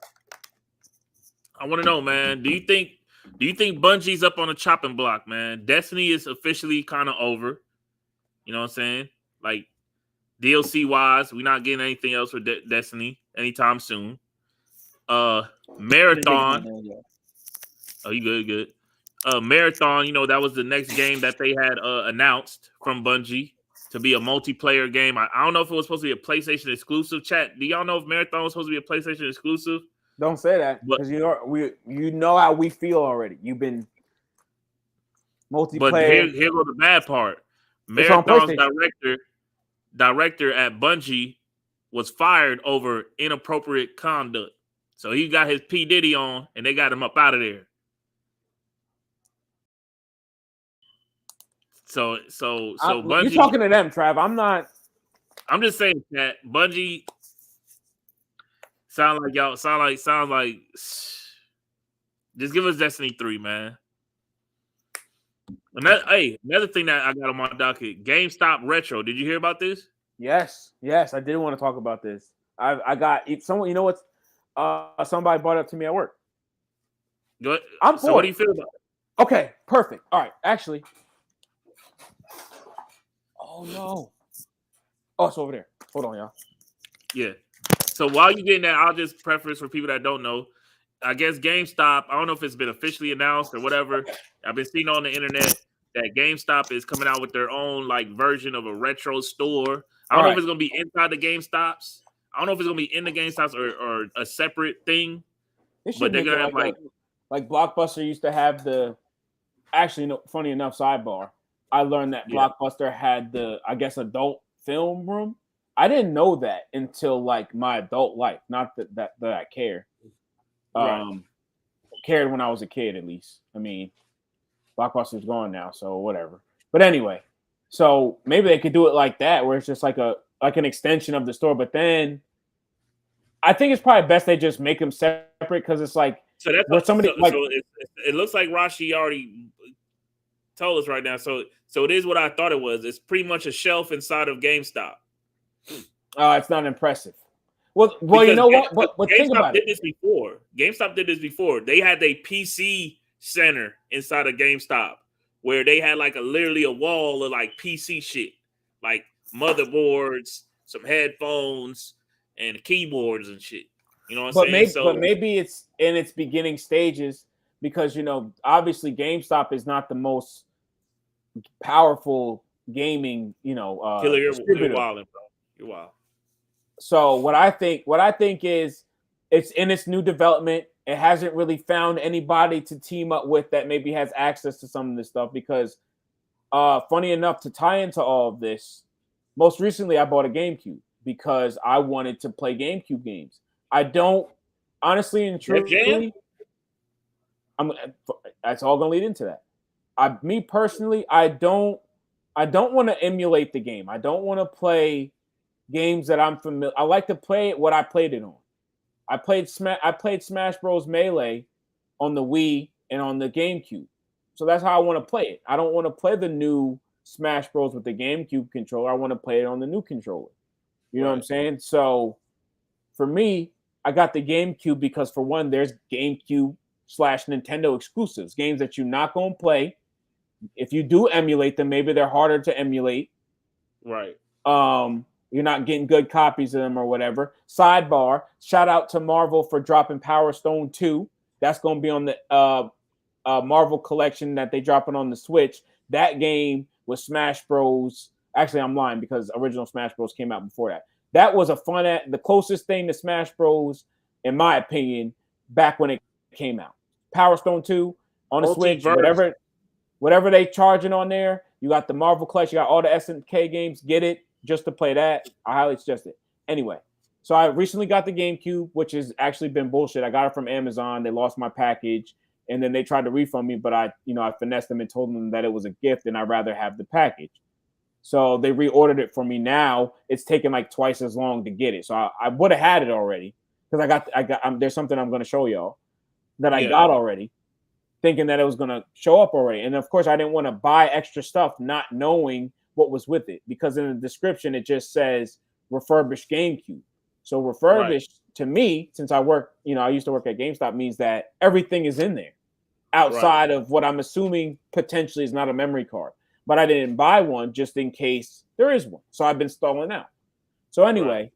I want to know, man. Do you think Bungie's up on a chopping block, man? Destiny is officially kind of over. You know what I'm saying? Like DLC wise, we're not getting anything else for Destiny anytime soon. Marathon. Oh, you good. Marathon, you know, that was the next game that they had announced from Bungie to be a multiplayer game. I don't know if it was supposed to be a PlayStation exclusive. Chat, do y'all know if Marathon was supposed to be a PlayStation exclusive? Don't say that because you know how we feel already. You've multiplayer. But here goes the bad part. Marathon's director at Bungie was fired over inappropriate conduct. So he got his P. Diddy on, and they got him up out of there. So Bungie. You're talking to them, Trav. I'm not. I'm just saying that Bungie sounds like. Just give us Destiny 3, man. Another thing that I got on my docket: GameStop Retro. Did you hear about this? Yes, I did want to talk about this. I got someone. You know what? Somebody brought it up to me at work. I'm so. What do you feel about it? Okay, perfect. All right, actually. Oh no. Oh, it's over there. Hold on, y'all. Yeah. So while you're getting that, I'll just preface for people that don't know. I guess GameStop, I don't know if it's been officially announced or whatever. I've been seeing on the internet that GameStop is coming out with their own like version of a retro store. I don't know if it's gonna be inside the GameStops. I don't know if it's gonna be in the GameStops or a separate thing. But they're gonna have like Blockbuster used to have the. Actually, no, funny enough, sidebar. I learned that Blockbuster had the, I guess, adult film room. I didn't know that until like my adult life. Not that I care. Cared when I was a kid, at least. I mean, Blockbuster's gone now, so whatever. But anyway, so maybe they could do it like that, where it's just like an extension of the store. But then, I think it's probably best they just make them separate because it's like so that's where somebody so it looks like Rashi already told us right now. So it is what I thought it was. It's pretty much a shelf inside of GameStop. It's not impressive. Well, you know what? But think about it. GameStop did this before. They had a PC center inside of GameStop where they had like literally a wall of like PC shit, like motherboards, some headphones, and keyboards and shit. You know what I'm saying? But maybe it's in its beginning stages because obviously GameStop is not the most powerful gaming, Killer, you're wild, bro. You're wild. So what I think is it's in its new development. It hasn't really found anybody to team up with that maybe has access to some of this stuff because funny enough, to tie into all of this, most recently I bought a GameCube because I wanted to play GameCube games. I don't honestly and truly that's all gonna lead into that. Me personally, I don't want to emulate the game. I don't want to play games that I'm familiar. I like to play what I played it on. I played Smash Bros. Melee on the Wii and on the GameCube. So that's how I want to play it. I don't want to play the new Smash Bros. With the GameCube controller. I want to play it on the new controller. You know what I'm saying? So for me, I got the GameCube because for one, there's GameCube/Nintendo exclusives, games that you're not going to play. If you do emulate them, maybe they're harder to emulate. Right. You're not getting good copies of them or whatever. Sidebar, shout out to Marvel for dropping Power Stone 2. That's going to be on the Marvel collection that they dropping on the Switch. That game was Smash Bros. Actually, I'm lying because original Smash Bros. Came out before that. That was the closest thing to Smash Bros. In my opinion, back when it came out. Power Stone 2 on the Switch, whatever they charging on there. You got the Marvel collection, you got all the SNK games. Get it. Just to play that, I highly suggest it. Anyway, so I recently got the GameCube, which has actually been bullshit. I got it from Amazon. They lost my package, and then they tried to refund me, but I finessed them and told them that it was a gift, and I'd rather have the package. So they reordered it for me. Now it's taken like twice as long to get it. So I would have had it already because there's something I'm going to show y'all that I got already, thinking that it was going to show up already. And of course, I didn't want to buy extra stuff, not knowing what was with it, because in the description it just says refurbished GameCube. So refurbished to me, since I work, I used to work at GameStop, means that everything is in there outside of what I'm assuming potentially is not a memory card. But I didn't buy one just in case there is one. So I've been stalling out. So anyway,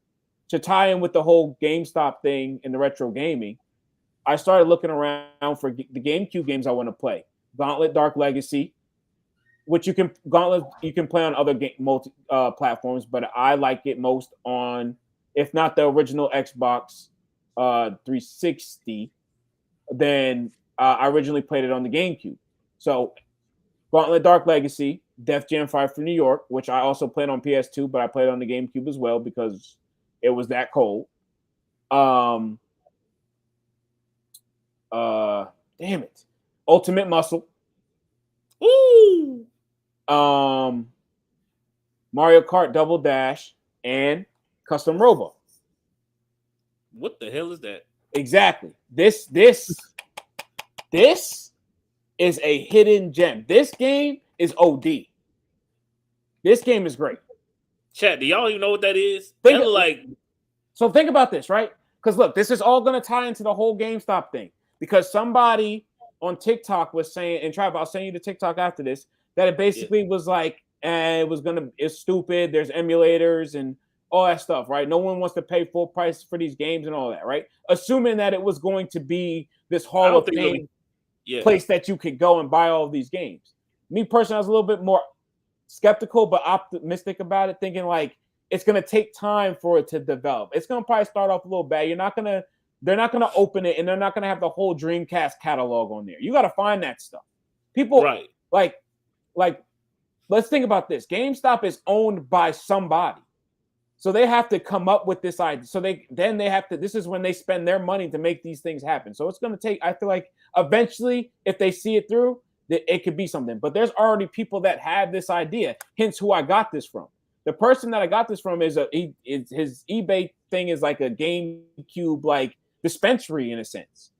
to tie in with the whole GameStop thing and the retro gaming, I started looking around for the GameCube games I want to play. Gauntlet Dark Legacy, which you can play on other multi platforms, but I like it most on, if not the original Xbox 360, then I originally played it on the GameCube. So Gauntlet Dark Legacy, Def Jam 5 for New York, which I also played on PS2, but I played on the GameCube as well because it was that cold. Damn it. Ultimate Muscle. Ooh. Mario Kart Double Dash and Custom Robo. What the hell is that? Exactly. This is a hidden gem. This game is OD. This game is great. Chat, do y'all even know what that is? So think about this, right? Because look, this is all going to tie into the whole GameStop thing. Because somebody on TikTok was saying, and Trav, I'll send you the TikTok after this, that it basically was like, it's stupid. There's emulators and all that stuff, right? No one wants to pay full price for these games and all that, right? Assuming that it was going to be this Hall of Fame place that you could go and buy all of these games. Me personally, I was a little bit more skeptical, but optimistic about it, thinking like it's going to take time for it to develop. It's going to probably start off a little bad. They're not going to open it, and they're not going to have the whole Dreamcast catalog on there. You got to find that stuff. People like, let's think about this. GameStop is owned by somebody. So they have to come up with this idea. So they have to, this is when they spend their money to make these things happen. So it's going to take, I feel like eventually, if they see it through, that it could be something. But there's already people that have this idea, hence who I got this from. The person that I got this from is his eBay thing is like a GameCube like dispensary in a sense.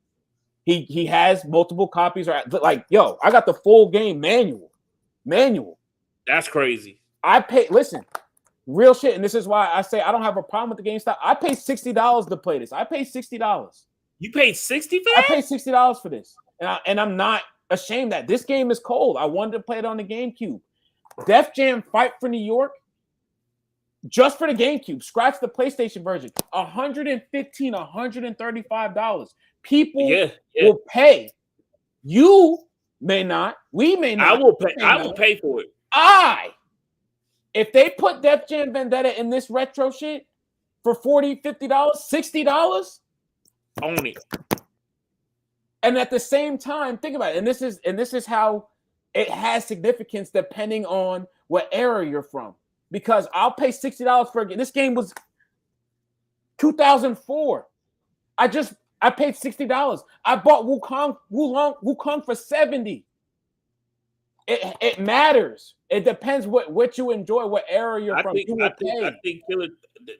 He has multiple copies, or like, yo, I got the full game manual. That's crazy. Listen, real shit, and this is why I say I don't have a problem with the GameStop. I paid $60 to play this. I paid $60. You paid $60 for that? I paid $60 for this, and I'm not ashamed that this game is cold. I wanted to play it on the GameCube. Def Jam Fight for New York, just for the GameCube. Scratch the PlayStation version. $115, $135. People will pay. You may not. We may not. I will pay. I will pay for it. If they put Def Jam Vendetta in this retro shit for $40, $50, $60, own it. And at the same time, think about it. And this is how it has significance depending on what era you're from. Because I'll pay $60 for a game. This game was 2004. I paid $60. I bought Wukong for $70. It matters. It depends what you enjoy, what era you're from. I think Killer,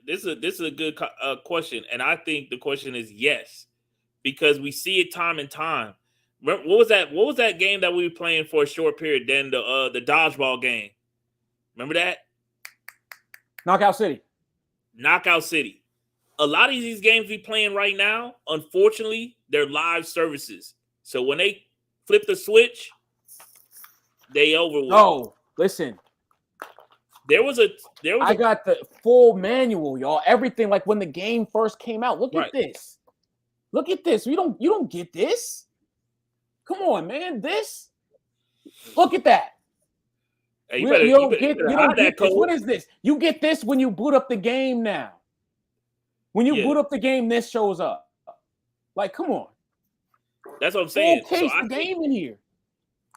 this is a good question, and I think the question is yes, because we see it time and time. What was that game that we were playing for a short period? Then the dodgeball game. Remember that? Knockout City. A lot of these games we playing right now, unfortunately, they're live services. So when they flip the switch, they over. No, listen. I got the full manual, y'all. Everything, like when the game first came out. Look at this. Look at this. You don't get this. Come on, man. This. Look at that. Hey, you don't get this. What is this? You get this when you boot up the game now. When you boot up the game, this shows up. Like, come on. That's what I'm saying. Full case of game in here.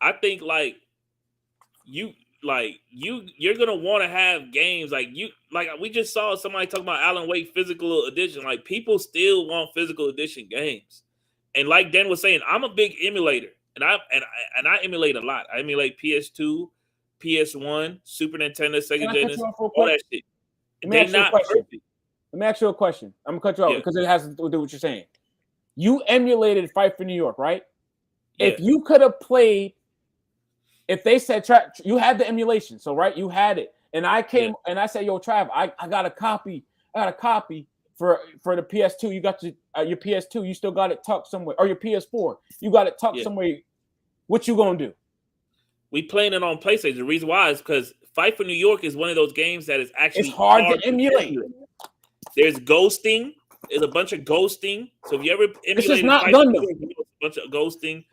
I think you're gonna want to have games like we just saw somebody talking about Alan Wake physical edition. Like, people still want physical edition games, and like Dan was saying, I'm a big emulator, and I emulate a lot. I emulate PS2, PS1, Super Nintendo, Sega Genesis, all that shit. They're not perfect. Let me ask you a question. I'm gonna cut you off because it has to do with what you're saying. You emulated Fight for New York, right? Yeah. If you could have played, if they said you had the emulation, so right, you had it, and I came and I said, "Yo, Trav, I got a copy. For the PS2. You got your PS2. You still got it tucked somewhere, or your PS4. You got it tucked somewhere. What you gonna do?" We playing it on PlayStation. The reason why is because Fight for New York is one of those games that is actually it's hard to emulate. There's ghosting. There's a bunch of ghosting. So if you ever emulate, this is not Gundam. A bunch of ghosting.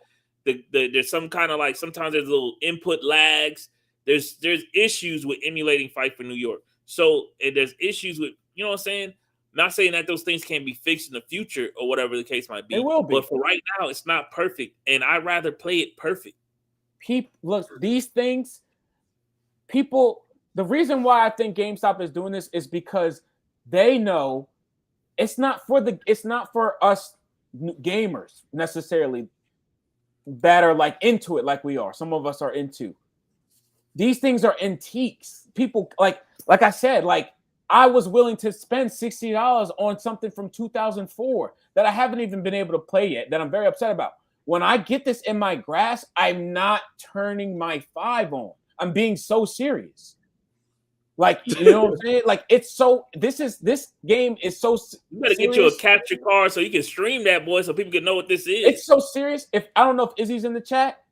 There's some kind of like sometimes there's little input lags. There's issues with emulating Fight for New York. So there's issues with, you know what I'm saying? Not saying that those things can't be fixed in the future or whatever the case might be. It will be. But for right now, it's not perfect, and I'd rather play it perfect. Look, these things, people. The reason why I think GameStop is doing this is because they know it's not for us gamers necessarily that are like into it like we are. Some of us are into. These things are antiques. People like I said, like I was willing to spend $60 on something from 2004 that I haven't even been able to play yet, that I'm very upset about. When I get this in my grasp, I'm not turning my 5 on. I'm being so serious. Like, you know what I'm saying? Like, it's so this game is so you better serious. Get you a capture card so you can stream that, boy, so people can know what this is. It's so serious. If I don't know if Izzy's in the chat,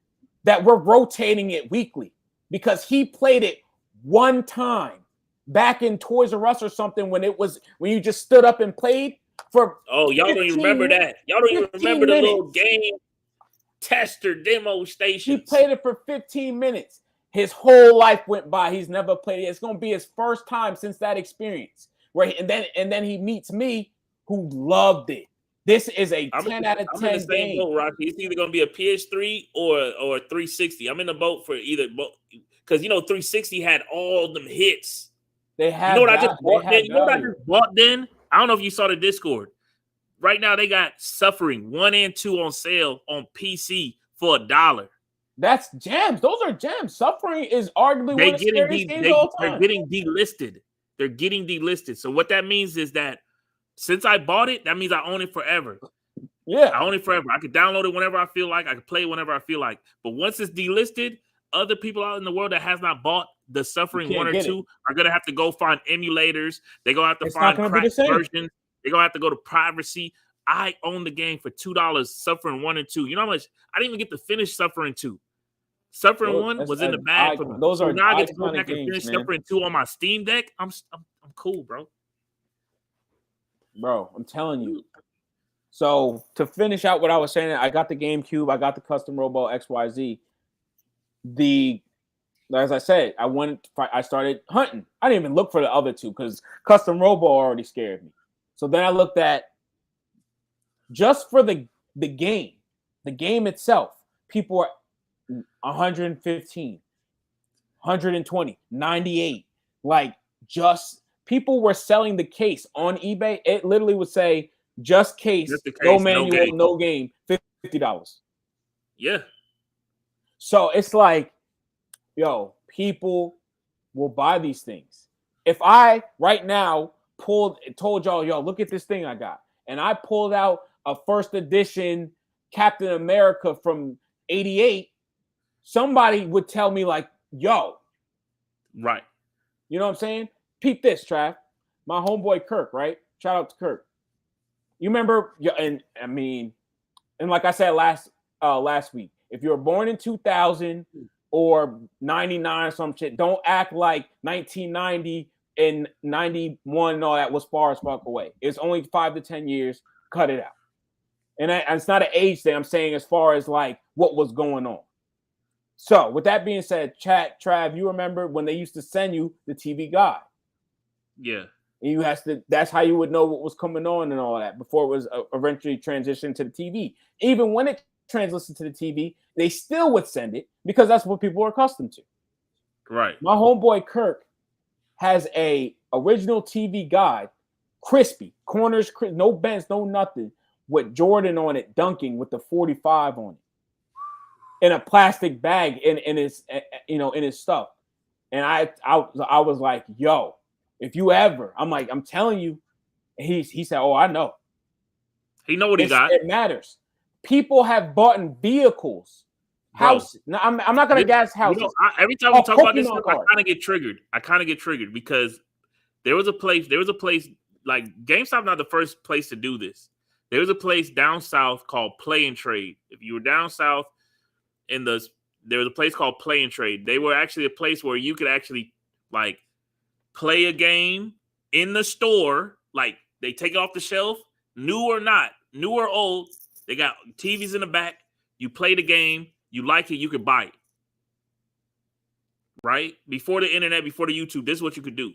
that we're rotating it weekly because he played it one time back in Toys R Us or something when you just stood up and played for. Oh, y'all don't even remember that. Y'all don't even remember the little game tester demo station. He played it for 15 minutes. His whole life went by. He's never played it. It's going to be his first time since that experience. And then he meets me, who loved it. This is a 10 out of 10 I'm in the same game. boat, Rocky. It's either going to be a PS3 or 360. I'm in the boat for either both because 360 had all them hits. They have. You know what I just bought then? You know what I just bought then? I don't know if you saw the Discord. Right now they got Suffering 1 and 2 on sale on PC for $1. That's gems. Those are gems. Suffering is arguably one of the scariest games of all time. They're getting delisted. They're getting delisted. So what that means is that since I bought it, that means I own it forever. Yeah. I own it forever. I could download it whenever I feel like. I can play it whenever I feel like. But once it's delisted, other people out in the world that has not bought the Suffering 1 or 2 are going to have to go find emulators. They're going to have to find cracked versions. They're going to have to go to piracy. I own the game for $2, Suffering 1 and 2. You know how much? I didn't even get to finish Suffering 2. Suffering 1 was in the bag for me. Those are now I get to go back and finish Suffering 2 on my Steam Deck. I'm cool, bro. Bro, I'm telling you. So to finish out what I was saying, I got the GameCube, I got the custom Robo XYZ. As I said, I started hunting. I didn't even look for the other two because custom Robo already scared me. So then I looked at just for the game itself, people are 115, 120, 98. Like, just people were selling the case on eBay. It literally would say just case, no manual, no game, $50. Yeah. So it's like, yo, people will buy these things. If I right now told y'all, yo, look at this thing I got, and I pulled out a first edition Captain America from '88, somebody would tell me like, yo, right. You know what I'm saying? Peep this, Trav. My homeboy Kirk, right? Shout out to Kirk. You remember, and like I said last week, if you were born in 2000 or 99 or some shit, don't act like 1990 and 91 and all that was far as fuck away. It's only 5 to 10 years. Cut it out. And it's not an age thing. I'm saying as far as like what was going on. So with that being said, Trav, you remember when they used to send you the TV guide? Yeah. And that's how you would know what was coming on and all that before it was eventually transitioned to the TV. Even when it transitioned to the TV, they still would send it because that's what people are accustomed to. Right. My homeboy Kirk has a original TV guide, crispy, corners, no bends, no nothing, with Jordan on it, dunking with the 45 on it, in a plastic bag in his stuff. And I was like, yo, if you ever, I'm telling you, he said, oh, I know. He know what he got. It matters. People have bought in vehicles, houses. Now, I'm not gonna gas houses. Every time we talk about this, I kind of get triggered. Because there was a place like GameStop, not the first place to do this. There was a place down south called Play and Trade. If you were down south there was a place called Play and Trade. They were actually a place where you could actually like play a game in the store. Like they take it off the shelf, new or not, new or old. They got TVs in the back. You play the game. You like it, you could buy it. Right? Before the internet, before the YouTube, this is what you could do.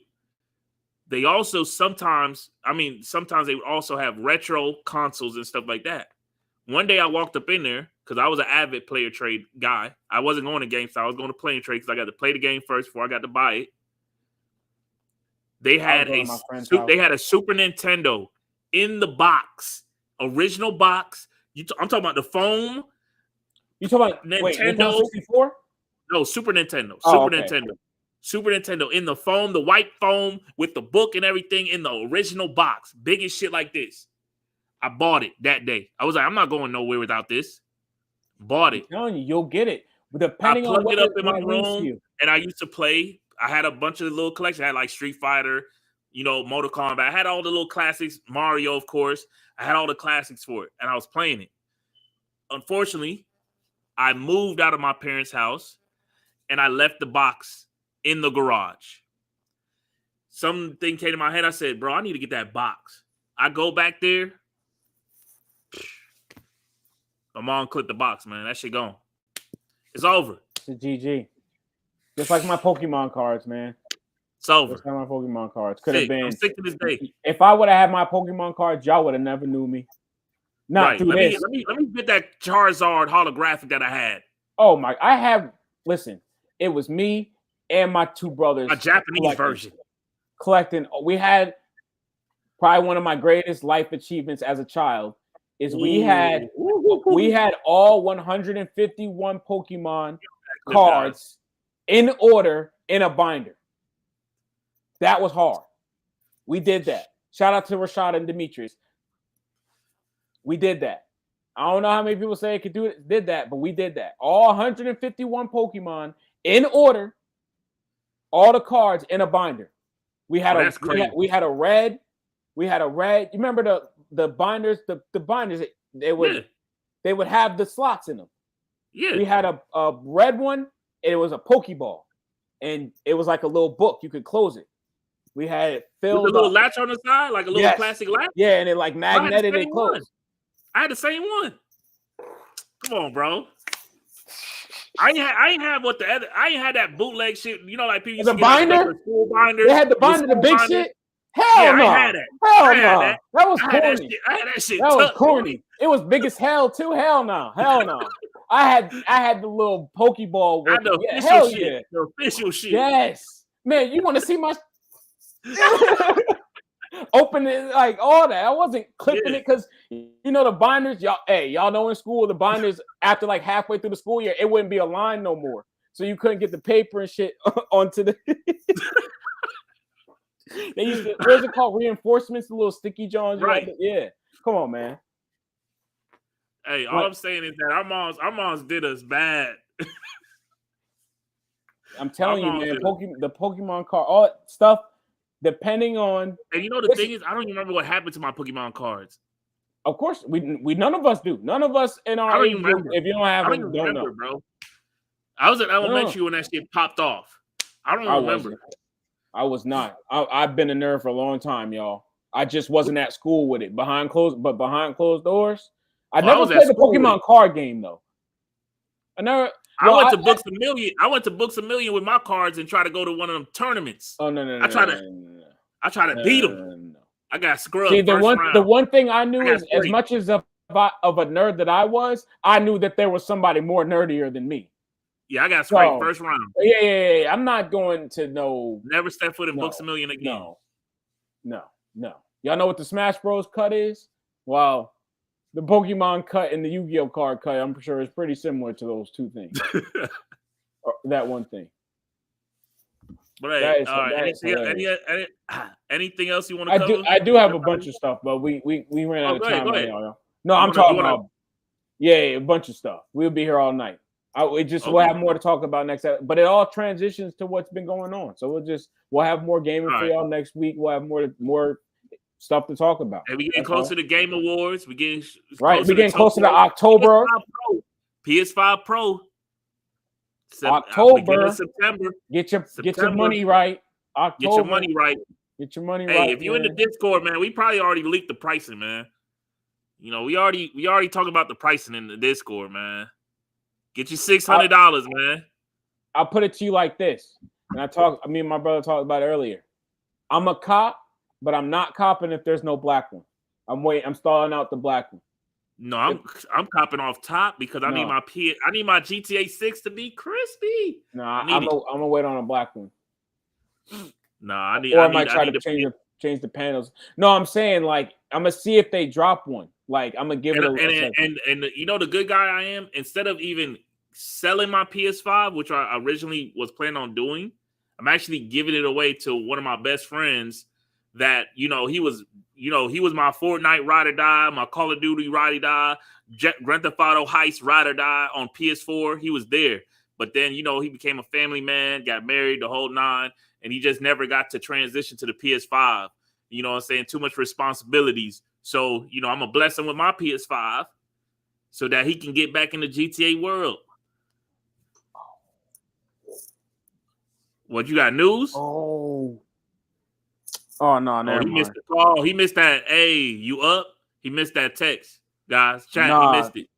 They also sometimes they would also have retro consoles and stuff like that. One day I walked up in there because I was an avid player trade guy. I wasn't going to GameStop. I was going to Play and Trade because I got to play the game first before I got to buy it. They had a Super Nintendo in the box, original box. I'm talking about the foam. You talking about Nintendo 64? No, Super Nintendo. Nintendo. Super Nintendo in the foam, the white foam with the book and everything in the original box. Big as shit like this. I bought it that day. I was like, I'm not going nowhere without this. Bought it. I'm telling you, you'll get it. Depending I plugged on it up in my room, and I used to play I had a bunch of little collections. I had like Street Fighter, Mortal Kombat. I had all the little classics, Mario, of course. I had all the classics for it, and I was playing it. Unfortunately, I moved out of my parents' house, and I left the box in the garage. Something came to my head. I said, bro, I need to get that box. I go back there. My mom clipped the box, man. That shit gone. It's over. It's a GG. Just like my Pokemon cards, man. It's over. Just like my Pokemon cards. Could have been. I'm sick to this day. If I would have had my Pokemon cards, y'all would have never knew me. Not through this. Let me get that Charizard holographic that I had. Oh my! Listen, it was me and my two brothers. A Japanese version. Collecting. We had probably one of my greatest life achievements as a child. We had all 151 Pokemon cards in order in a binder. That was hard. We did that. Shout out to Rashad and Demetrius. We did that. I don't know how many people say it could do it. Did that, but we did that. All 151 Pokemon in order. All the cards in a binder. We had a red. You remember the binders? The binders they would have the slots in them. Yeah. We had a red one, and it was a Pokeball, and it was like a little book. You could close it. We had it filled with a little latch on the side, like a little plastic latch. Yeah, and it like magneted it closed. I had the same one. Come on, bro. I ain't had that bootleg shit. Like people used to get the school binder. They had the binder, the big shit. Hell no. I had that. Hell no. That was corny. I had that shit. That was corny. It was big as hell too. Hell no. Hell no. I had the little Pokeball. The official shit. Yes, man. You want to see my? Open it like all that. I wasn't clipping it because the binders, y'all know in school the binders after like halfway through the school year, it wouldn't be a line no more. So you couldn't get the paper and shit onto the they used to, what's it called? Reinforcements, the little sticky Johns. Right. Yeah. Come on, man. Hey, all I'm saying is that our moms did us bad. I'm telling you, man, the Pokemon card, all stuff. Depending on, and the thing is, I don't even remember what happened to my Pokemon cards. Of course, we none of us do. None of us in our age group, if you don't have them, don't know, bro. I was in elementary when that shit popped off. I don't remember. I was not. I've been a nerd for a long time, y'all. I just wasn't at school with it behind closed doors. I never played the Pokemon card game though. I went to Books A Million. I went to Books A Million with my cards and tried to go to one of them tournaments. Oh no! I tried to beat them. No. I got scrubbed. See, the one thing I knew is, as much as of a nerd that I was, I knew that there was somebody more nerdier than me. Yeah, I got sprayed first round. Yeah. I'm not going to know. Never step foot in Books A Million again. No. Y'all know what the Smash Bros. Cut is? Well, the Pokemon cut and the Yu-Gi-Oh card cut, I'm sure is pretty similar to those two things. Or that one thing. But hey, all right. Anything else you want to cover? I do have a bunch of stuff, but we ran out of time. No, I'm talking about a bunch of stuff. We'll be here all night. We'll have more to talk about next episode, but it all transitions to what's been going on. So we'll have more gaming for y'all next week. We'll have more stuff to talk about. And we getting closer to the Game Awards. We're getting closer to October. PS5 Pro. October. September. Get your money right. October. Get your money right. Right. Hey, if you're in the Discord, man, we probably already leaked the pricing, man. We already talking about the pricing in the Discord, man. Get you $600, man. I'll put it to you like this. And me and my brother talked about it earlier. I'm a cop, but I'm not copping if there's no black one. I'm stalling out the black one. No, I'm copping off top because I need my GTA 6 to be crispy. No, I'm gonna wait on a black one. No, I might try to change the panels. No, I'm saying like I'm gonna see if they drop one. Like I'm gonna give it and the good guy I am. Instead of even selling my PS5, which I originally was planning on doing, I'm actually giving it away to one of my best friends. That he was my Fortnite ride or die, my Call of Duty ride or die, Grand Theft Auto Heist ride or die on PS4. He was there, But then, you know, he became a family man, got married, the whole nine, and he just never got to transition to the PS5. You know what I'm saying? Too much responsibilities. So, you know, I'm going to bless him with my PS5 so that he can get back in the GTA world. What, you got news? Oh no, never mind. Missed the call. He missed that. Hey, you up? He missed that text, guys. Chat. Nah, he missed it.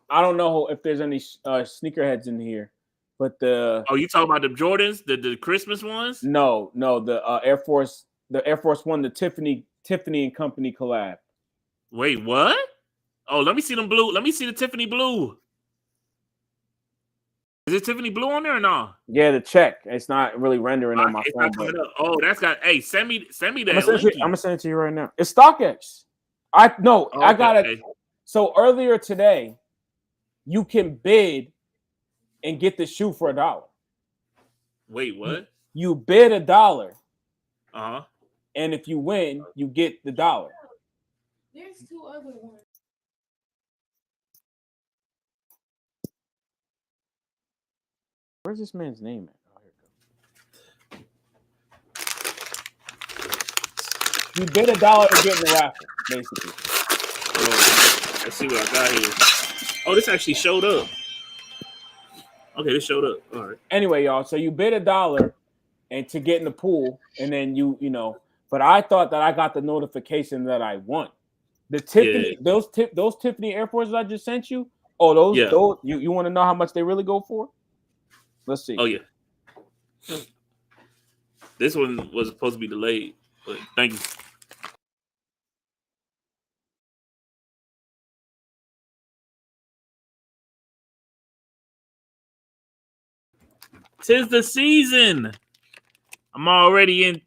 I don't know if there's any sneakerheads in here, but you talking about the Jordans, the Christmas ones? No, the Air Force One, the Tiffany and Company collab. Wait, what? Oh, let me see them blue. Let me see the Tiffany blue. Is it Tiffany blue on there or not? Yeah, the check. It's not really rendering on my phone. But... Oh, that's got. Hey, send me that. I'm gonna send it to you right now. It's StockX. I got it. So earlier today, you can bid and get the shoe for $1. Wait, what? You bid $1. Uh-huh. And if you win, you get the $1. There's 2 other ones. Where's this man's name at? Oh, here it goes. You bid $1 to get in the raffle, basically. Let's see what I got here. Oh, this actually showed up. Okay, this showed up. All right. Anyway, y'all, so you bid $1 and to get in the pool, and then you know. But I thought that I got the notification that I won. The Tiffany, those Tiffany Air Forces I just sent you. Oh, those you want to know how much they really go for? Let's see. Oh yeah. This one was supposed to be delayed, but thank you. Tis the season. I'm already in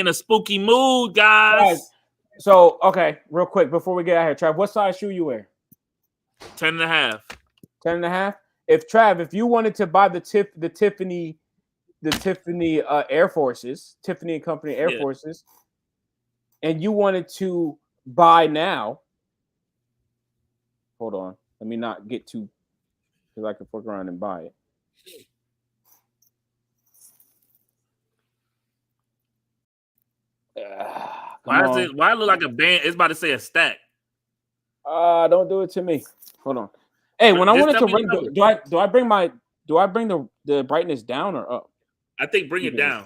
a spooky mood, guys. So, okay, real quick before we get out here, Trav, what size shoe you wear? 10.5. 10.5. If Trav, if you wanted to buy the Tiffany Air Forces, Tiffany and Company Air Forces, and you wanted to buy now, hold on, let me not get too, because I can fuck around and buy it. Why it look like a band? It's about to say a stack. Don't do it to me. Hold on. Hey, when I wanted to bring, do I bring the brightness down or up? I think bring it down.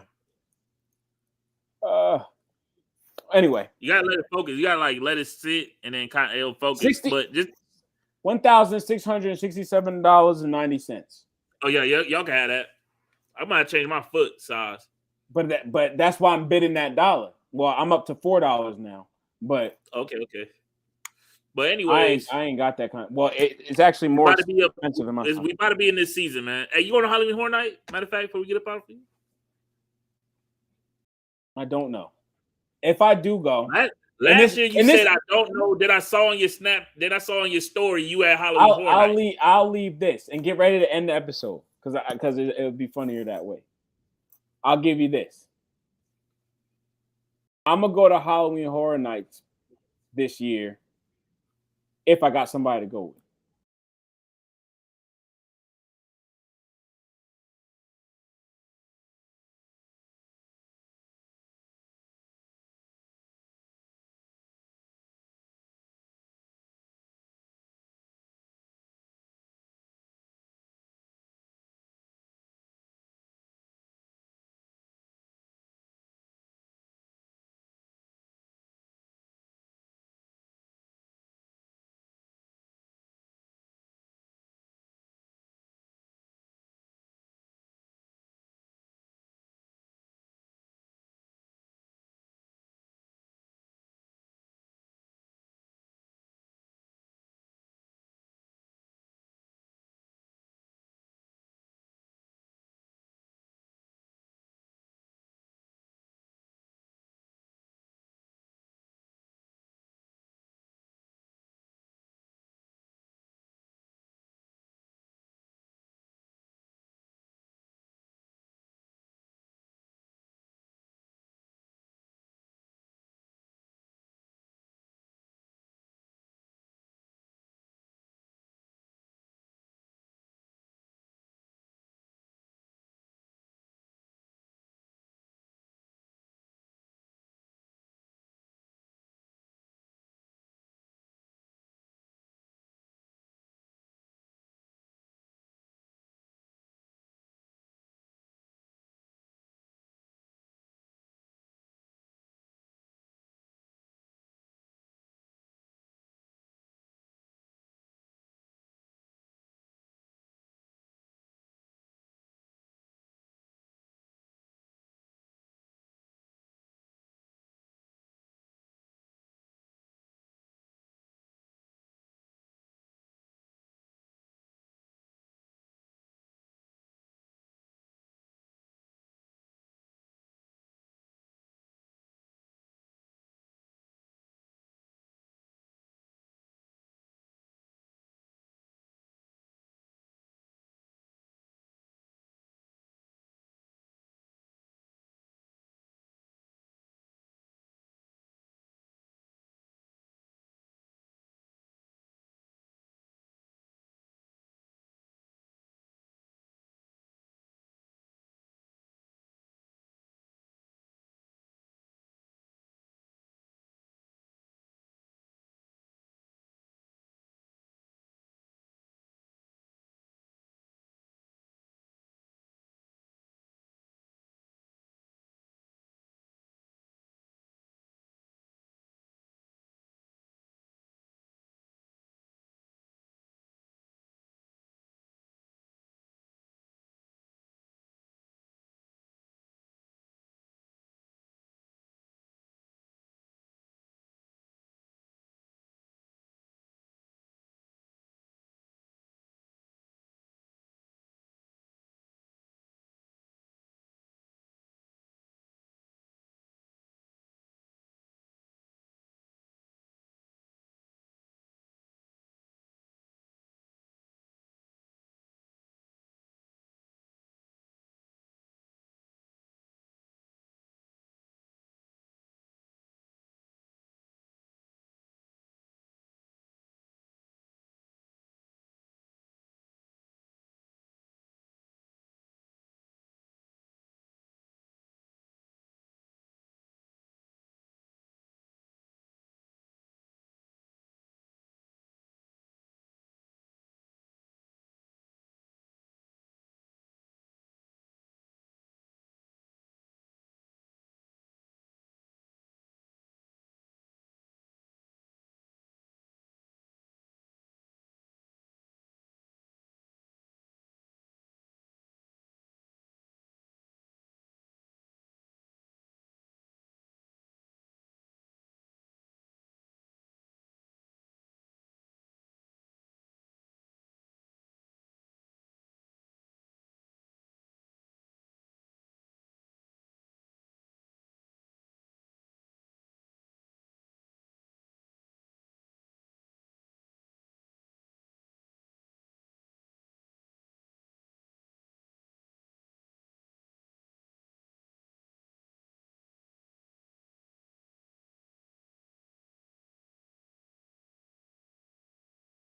Anyway, you gotta let it focus. You gotta let it sit and then kind of it'll focus. But just $1,667.90. Oh yeah, y'all can have that. I might change my foot size. But that's why I'm bidding that $1. Well, I'm up to $4 now. But okay. But anyways, I ain't got that kind. Well, it's actually more expensive than my. We about to be in this season, man. Hey, you going to Halloween Horror Night? Matter of fact, before we get up out of here, I don't know. If I do go, last year you said I don't know. Then I saw on your snap. Then I saw on your story you at Halloween Horror Night. I'll leave this and get ready to end the episode because it would be funnier that way. I'll give you this. I'm gonna go to Halloween Horror Nights this year if I got somebody to go with.